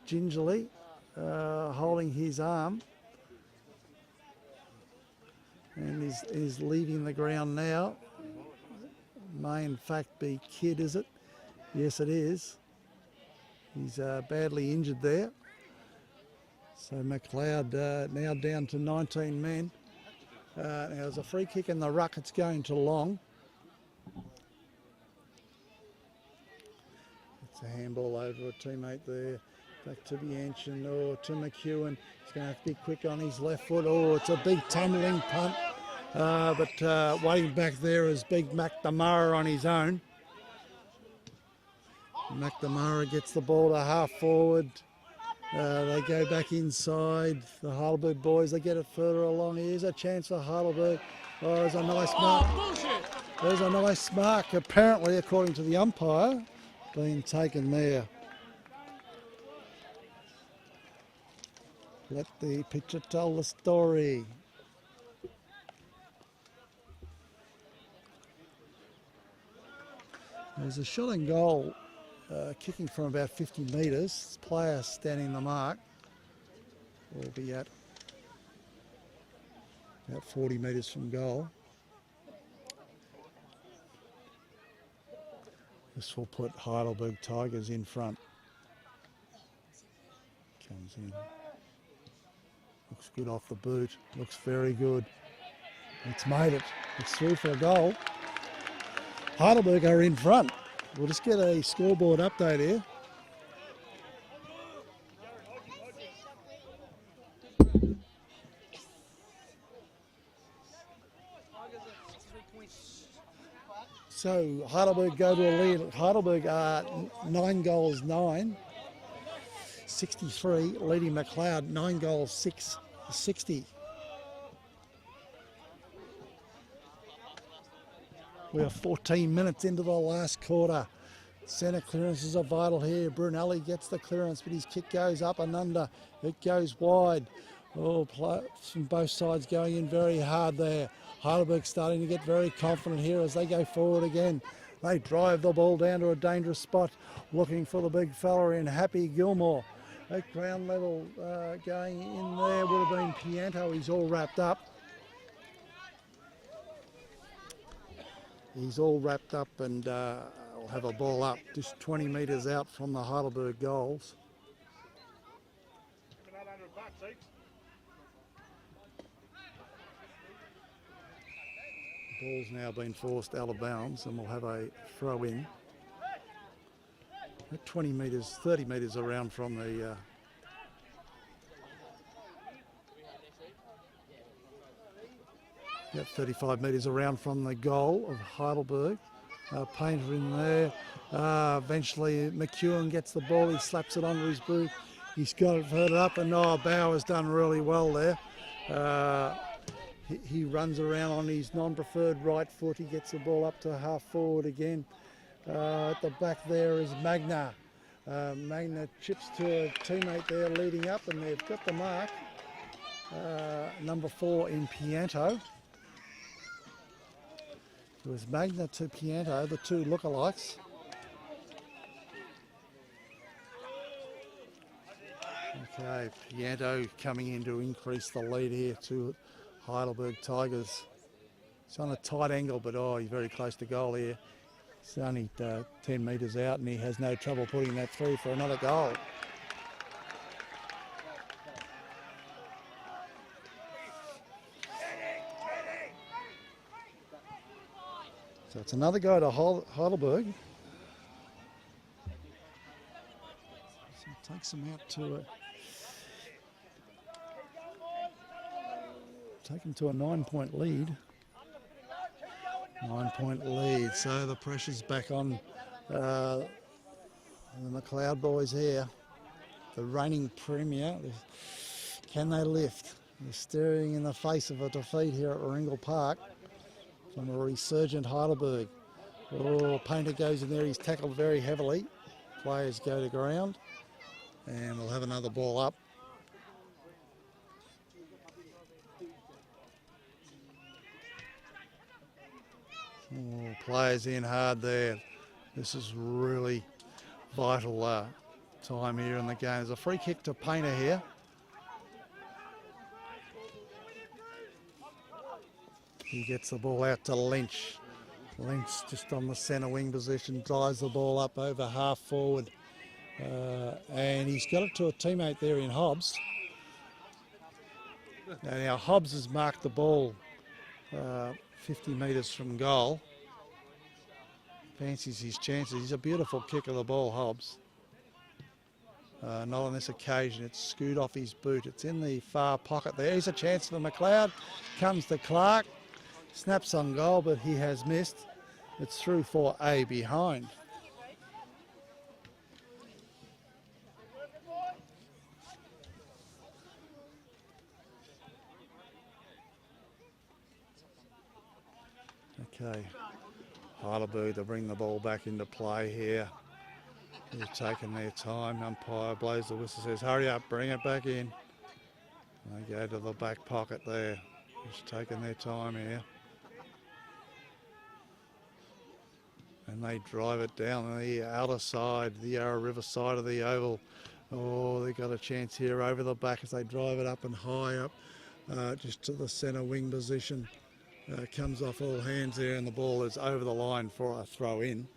gingerly, holding his arm. And he's leaving the ground now. May in fact be Kidd, is it? Yes, it is. He's badly injured there. So Macleod now down to 19 men. Now there's a free kick in the ruck. It's going to Long. It's a handball over a teammate there. Back to Bianchen or to McEwen. He's going to have to be quick on his left foot. Oh, it's a big tumbling punt. But waiting back there is big McNamara on his own. McNamara gets the ball to half forward. They go back inside. The Heidelberg boys, they get it further along. Here's a chance for Heidelberg. Oh, there's a nice mark. There's a nice mark, apparently, according to the umpire, being taken there. Let the pitcher tell the story. There's a shot and goal kicking from about 50 metres. Player standing the mark will be at about 40 metres from goal. This will put Heidelberg Tigers in front. Comes in. Looks good off the boot. Looks very good. It's made it. It's through for a goal. Heidelberg are in front. We'll just get a scoreboard update here. So Heidelberg go to a lead. Heidelberg are 9 goals 9, 63, leading Macleod 9 goals 6, 60. We are 14 minutes into the last quarter. Centre clearances are vital here. Brunelli gets the clearance, but his kick goes up and under. It goes wide. Oh, from both sides going in very hard there. Heidelberg starting to get very confident here as they go forward again. They drive the ball down to a dangerous spot, looking for the big fella in Happy Gilmore. At ground level, going in there would have been Pianto. He's all wrapped up. He's all wrapped up and will have a ball up just 20 metres out from the Heidelberg goals. The ball's now been forced out of bounds and we'll have a throw in. At 20 metres, 30 metres around from the about 35 metres around from the goal of Heidelberg. Painter in there. Eventually McEwen gets the ball, he slaps it onto his boot. He's got it further up and Bauer's done really well there. He runs around on his non-preferred right foot. He gets the ball up to half forward again. At the back there is Magna. Magna chips to a teammate there leading up and they've got the mark. Number 4 in Pianto. It was Magna to Pianto, the two lookalikes. Okay, Pianto coming in to increase the lead here to Heidelberg Tigers. It's on a tight angle, but he's very close to goal here. It's only 10 metres out and he has no trouble putting that through for another goal. So it's another go to Heidelberg. So it takes them out to take them to a 9-point lead. 9-point lead. So the pressure's back on the Macleod boys here. The reigning premier. Can they lift? They're staring in the face of a defeat here at Warringal Park from a resurgent Heidelberg. Painter goes in there, he's tackled very heavily. Players go to ground and we'll have another ball up. Players in hard there. This is really vital time here in the game. There's a free kick to Painter here. He gets the ball out to Lynch. Lynch just on the centre wing position, drives the ball up over half forward. And he's got it to a teammate there in Hobbs. Now Hobbs has marked the ball 50 metres from goal. Fancies his chances. He's a beautiful kick of the ball, Hobbs. Not on this occasion. It's screwed off his boot. It's in the far pocket there. Here's a chance for Macleod. Comes to Clark. Snaps on goal, but he has missed. It's through for a behind. Okay, Heidelberg to bring the ball back into play here. They've taken their time. Umpire blows the whistle, says, hurry up, bring it back in. They go to the back pocket there, just taking their time here. And they drive it down the outer side, the Yarra River side of the oval. Oh, they got a chance here over the back as they drive it up and high up, just to the centre wing position. Comes off all hands there, and the ball is over the line for a throw in.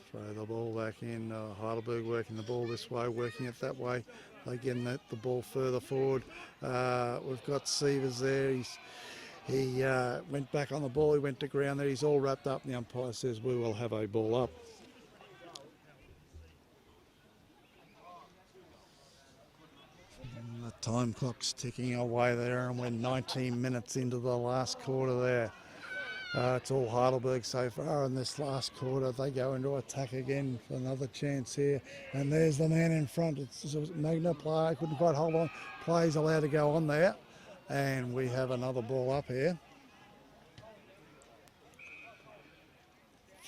Throw the ball back in. Heidelberg working the ball this way, working it that way. They getting the ball further forward. We've got Sievers there. He went back on the ball. He went to ground there. He's all wrapped up, and the umpire says we will have a ball up. And the time clock's ticking away there, and we're 19 minutes into the last quarter there. It's all Heidelberg so far in this last quarter. They go into attack again for another chance here. And there's the man in front. It's Magna player, couldn't quite hold on. Play's allowed to go on there. And we have another ball up here.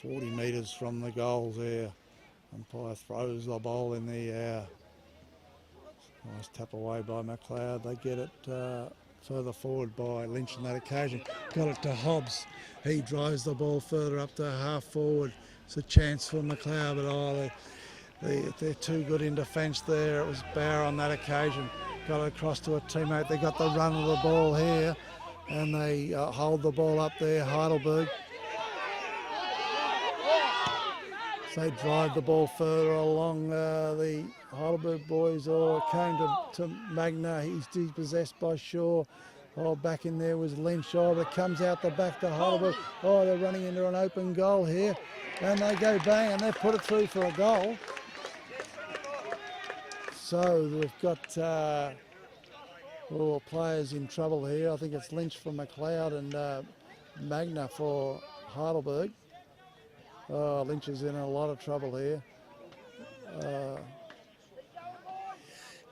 40 metres from the goals there. Umpire throws the ball in the air. Nice tap away by Macleod. They get it further forward by Lynch on that occasion. Got it to Hobbs. He drives the ball further up to half forward. It's a chance for Macleod, but they're too good in defence there. It was Bauer on that occasion. Got it across to a teammate. They got the run of the ball here, and they hold the ball up there, Heidelberg. So they drive the ball further along. The Heidelberg boys came to Magna. He's dispossessed by Shaw. Back in there was Lynch. But it comes out the back to Heidelberg. They're running into an open goal here. And they go bang, and they've put it through for a goal. So we've got players in trouble here. I think it's Lynch for Macleod and Magna for Heidelberg. Lynch is in a lot of trouble here.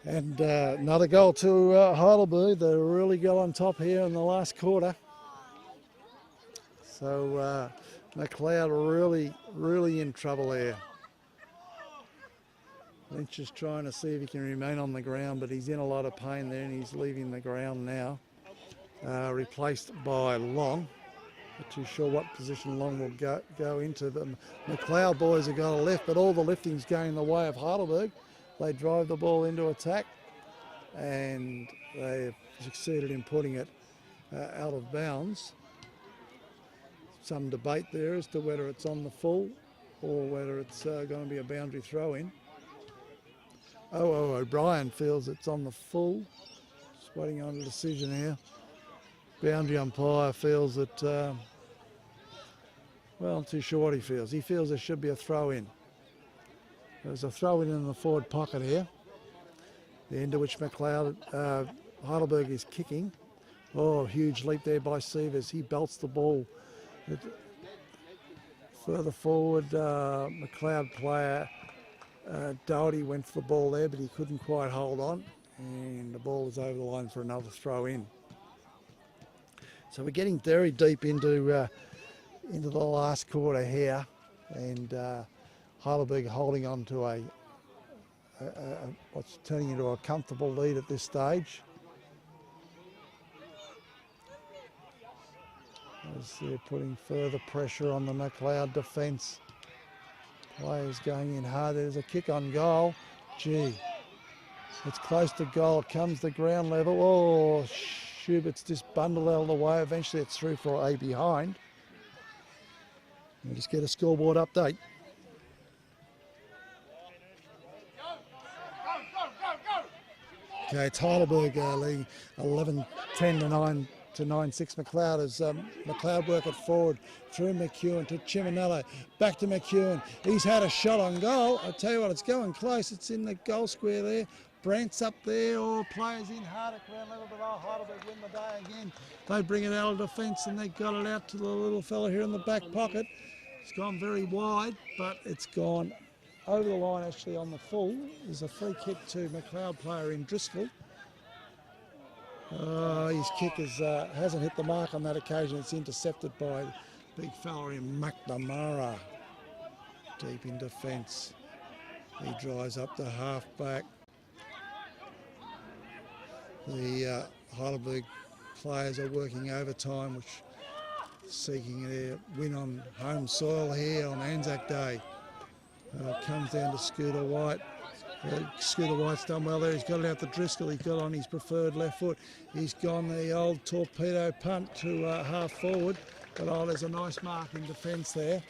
And another goal to Heidelberg. They really got on top here in the last quarter. So Macleod really in trouble here. Lynch is trying to see if he can remain on the ground, but he's in a lot of pain there, and he's leaving the ground now. Replaced by Long. Not too sure what position Long will go into. But Macleod boys have got a lift, but all the lifting's going the way of Heidelberg. They drive the ball into attack, and they've succeeded in putting it out of bounds. Some debate there as to whether it's on the full or whether it's going to be a boundary throw-in. O'Brien feels it's on the full. Just waiting on a decision here. Boundary umpire feels that, well, I'm too sure what he feels. He feels there should be a throw-in. There's a throw-in in the forward pocket here. The end of which Macleod, Heidelberg is kicking. Huge leap there by Sievers. He belts the ball. Further forward, Macleod player Doherty went for the ball there, but he couldn't quite hold on, and the ball is over the line for another throw in. So we're getting very deep into the last quarter here, and Heidelberg holding on to a what's turning into a comfortable lead at this stage. As they're putting further pressure on the Macleod defence. Players going in hard. There's a kick on goal. Gee, it's close to goal. It comes to ground level. Schubert's just bundled out of the way. Eventually it's through for a behind. We'll just get a scoreboard update. Okay, it's Heidelberg leading 11-10 to 9-6 Macleod as Macleod work it forward through McEwen to Chiminello, back to McEwen. He's had a shot on goal. I tell you what, it's going close. It's in the goal square there. Brandt's up there, all players in hard at ground level, but Heidelberg win the day again. They bring it out of defence and they got it out to the little fella here in the back pocket. It's gone very wide, but it's gone over the line actually on the full. There's a free kick to Macleod player in Driscoll. Oh, his kick hasn't hit the mark on that occasion. It's intercepted by big fella in McNamara. Deep in defence. He drives up to half back. The Heidelberg players are working overtime, which seeking their win on home soil here on Anzac Day. Comes down to Scooter White. Scooter White's done well there. He's got it out to Driscoll. He's got on his preferred left foot. He's gone the old torpedo punt to half forward. But there's a nice mark in defence there.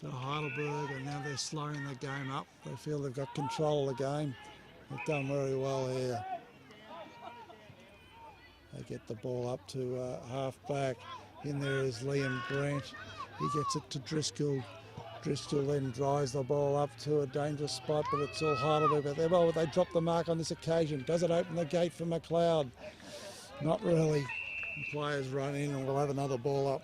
To Heidelberg, and now they're slowing the game up. They feel they've got control of the game. They've done very well here. They get the ball up to half back. In there is Liam Grant. He gets it to Driscoll. Driscoll then drives the ball up to a dangerous spot, but it's all Heidelberg. But they drop the mark on this occasion. Does it open the gate for Macleod? Not really. The players run in and we'll have another ball up.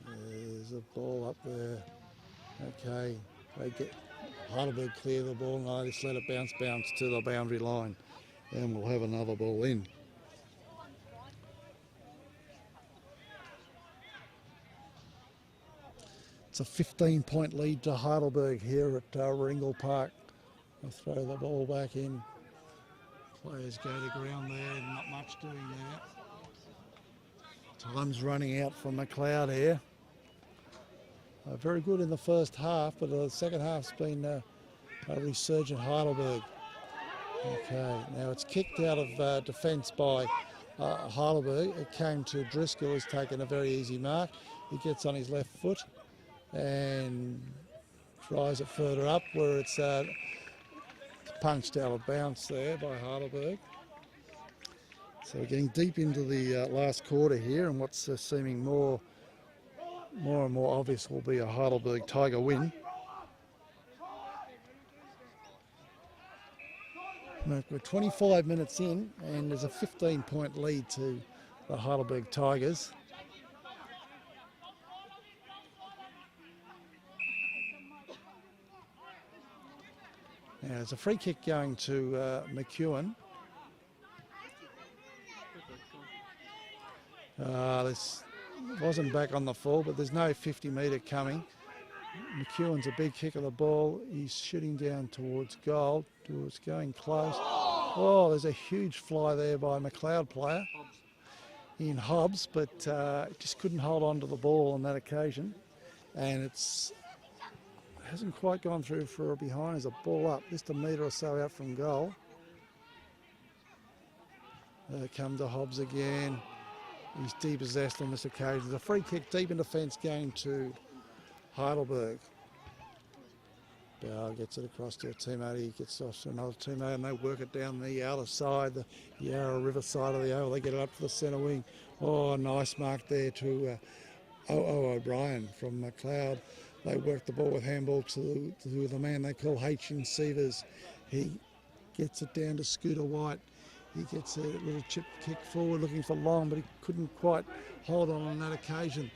There's a ball up there. Okay, they get Heidelberg clear the ball and I just let it bounce to the boundary line, and we'll have another ball in. It's a 15-point lead to Heidelberg here at Ringle Park. They'll throw the ball back in. Players go to ground there, not much doing there. Time's running out for Macleod here. Very good in the first half, but the second half's been a resurgent Heidelberg. Okay, now it's kicked out of defence by Heidelberg. It came to Driscoll, who's taken a very easy mark. He gets on his left foot and tries it further up where it's punched out of bounds there by Heidelberg. So we're getting deep into the last quarter here, and what's seeming more and more obvious will be a Heidelberg Tiger win. We're 25 minutes in and there's a 15-point lead to the Heidelberg Tigers. Now there's a free kick going to McEwen. This wasn't back on the full, but there's no 50-metre coming. McEwen's a big kick of the ball. He's shooting down towards goal. It's going close. Oh, there's a huge fly there by a Macleod player in Hobbs, but just couldn't hold on to the ball on that occasion. And it hasn't quite gone through for a behind. There's a ball up, just a metre or so out from goal. Come to Hobbs again. He's depossessed on this occasion. There's a free kick deep in defence going to Heidelberg. Bauer gets it across to a teammate. He gets off to another teammate and they work it down the outer side, the Yarra River side of the oval. They get it up to the centre wing. Oh, nice mark there to O'Brien from Macleod. They work the ball with handball to the man they call H.N. Sievers. He gets it down to Scooter White. He gets a little chip kick forward looking for long, but he couldn't quite hold on that occasion.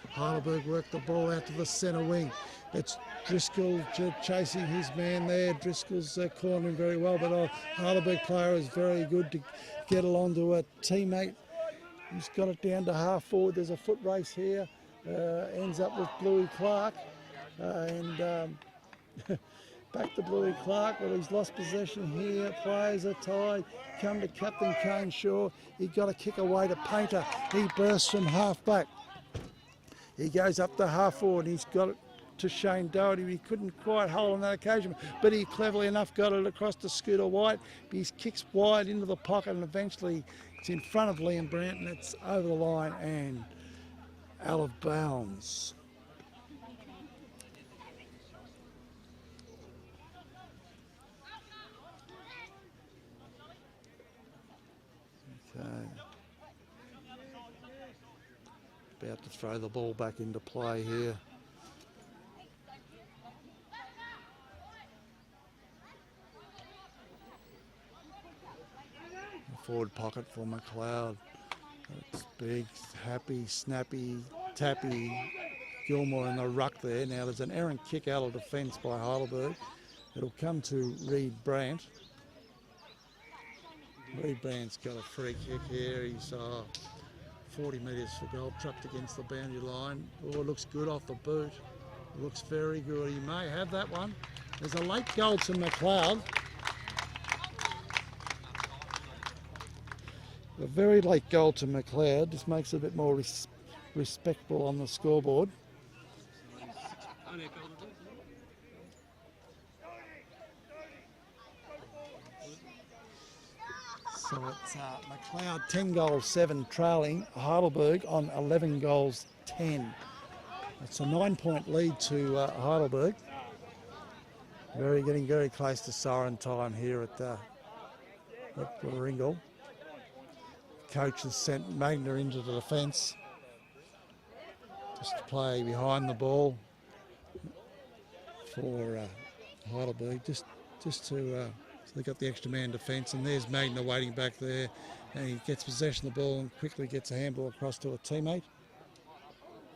Heidelberg worked the ball out to the centre wing. It's Driscoll chasing his man there. Driscoll's cornering very well, but a Heidelberg player is very good to get along to a teammate. He's got it down to half forward. There's a foot race here. Ends up with Bluey Clark. Back to Bluey Clark, but he's lost possession here. Players are tied. Come to Captain Kane Shaw. He got a kick away to Painter. He bursts from half back. He goes up to half forward. He's got it to Shane Doherty. He couldn't quite hold on that occasion, but he cleverly enough got it across to Scooter White. He kicks wide into the pocket and eventually it's in front of Liam Brandt and it's over the line and out of bounds. Okay. About to throw the ball back into play here. Forward pocket for Macleod. It's big, happy, snappy, tappy Gilmore in the ruck there. Now there's an errant kick out of defence by Heidelberg. It'll come to Reed Brandt. Reed Brandt's got a free kick here. He's 40 metres for goal, trucked against the boundary line. Oh, it looks good off the boot. It looks very good. He may have that one. There's a late goal to Macleod. A very late goal to Macleod. Just makes it a bit more respectable on the scoreboard. So it's Macleod 10 goals 7 trailing Heidelberg on 11 goals 10. It's a 9-point lead to Heidelberg. Getting very close to siren time here at Ringle. Coach has sent Magna into the defence just to play behind the ball for Heidelberg, just to so they got the extra man defence, and there's Magna waiting back there, and he gets possession of the ball and quickly gets a handball across to a teammate.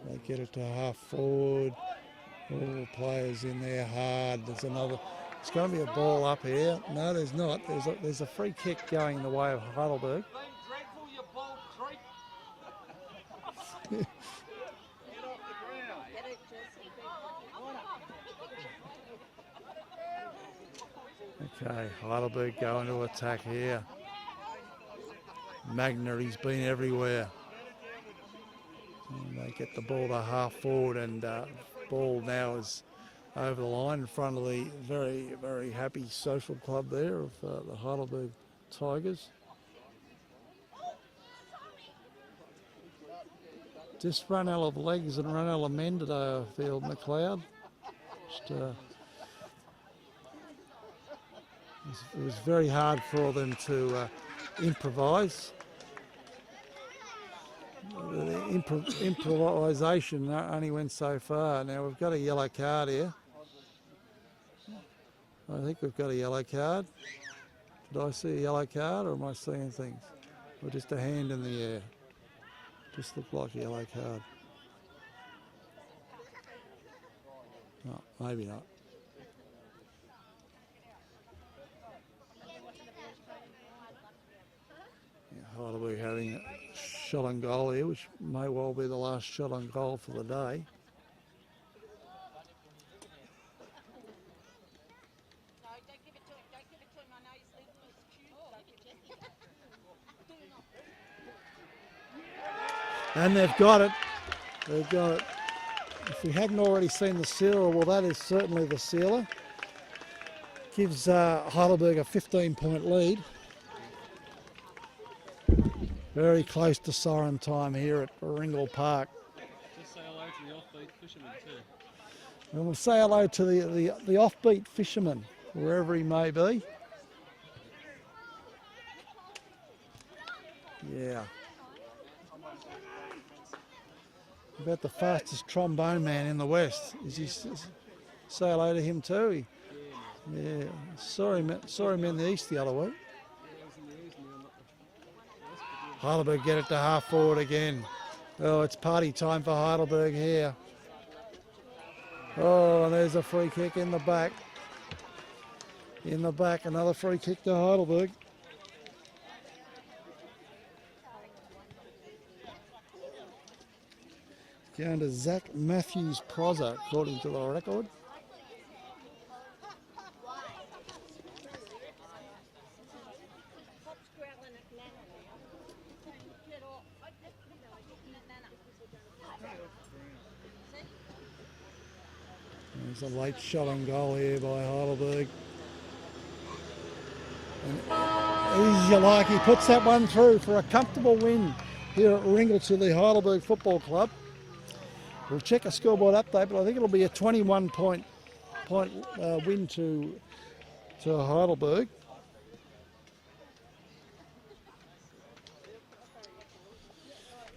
They get it to half forward. All players in there hard. There's another. It's going to be a ball up here. No, there's not. There's a free kick going in the way of Heidelberg. Okay, Heidelberg going to attack here. Magna, he's been everywhere. And they get the ball to half forward, and ball now is over the line in front of the very, very happy social club there of the Heidelberg Tigers. Just run out of legs and run out of men today, I feel, Macleod. It was very hard for them to improvise. The improvisation only went so far. Now we've got a yellow card here. I think we've got a yellow card. Did I see a yellow card, or am I seeing things? Or just a hand in the air? Just looked like a yellow card. No, maybe not. Heidelberg having a shot on goal here, which may well be the last shot on goal for the day. And they've got it. They've got it. If we hadn't already seen the sealer, well, that is certainly the sealer. Gives Heidelberg a 15-point lead. Very close to siren time here at Ringle Park.
Just say hello to the offbeat fisherman too.
And we'll say hello to the offbeat fisherman, wherever he may be. Yeah. About the fastest trombone man in the West. Is he? Say hello to him too. Yeah. Saw him in the East the other week. Heidelberg get it to half forward again. Oh, it's party time for Heidelberg here. Oh, and there's a free kick in the back. In the back, another free kick to Heidelberg. Going to Zach Matthews Prosser, according to the record. There's a late shot on goal here by Heidelberg. And easy you like, he puts that one through for a comfortable win here at Ringle to the Heidelberg Football Club. We'll check a scoreboard update, but I think it'll be a 21-point win to Heidelberg.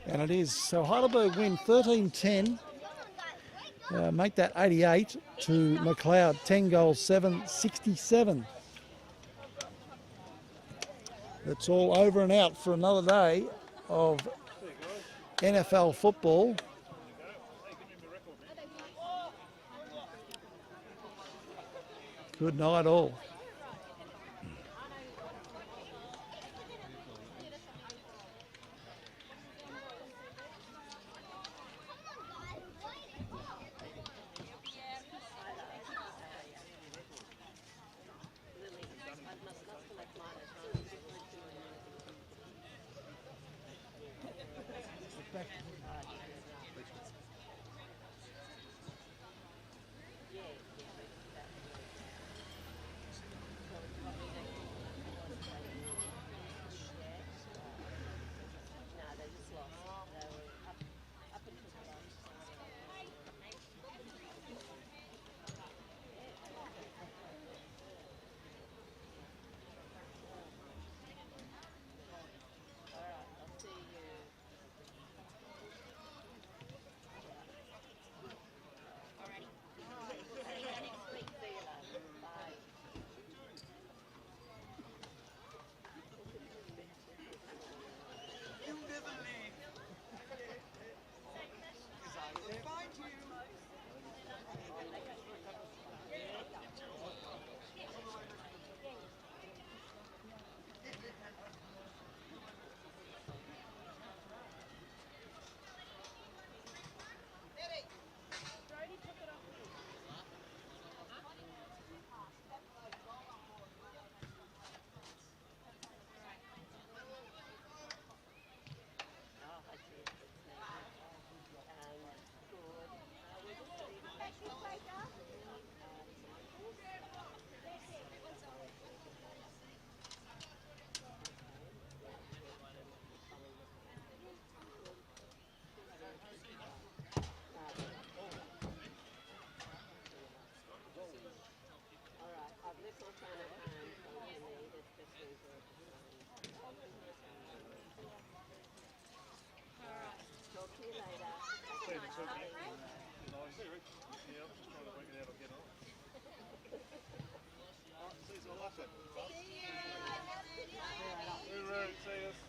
And it is. So Heidelberg win 13-10. Make that 88 to Macleod, 10 goals, 67. It's all over and out for another day of NFL football. Good night all.
See you.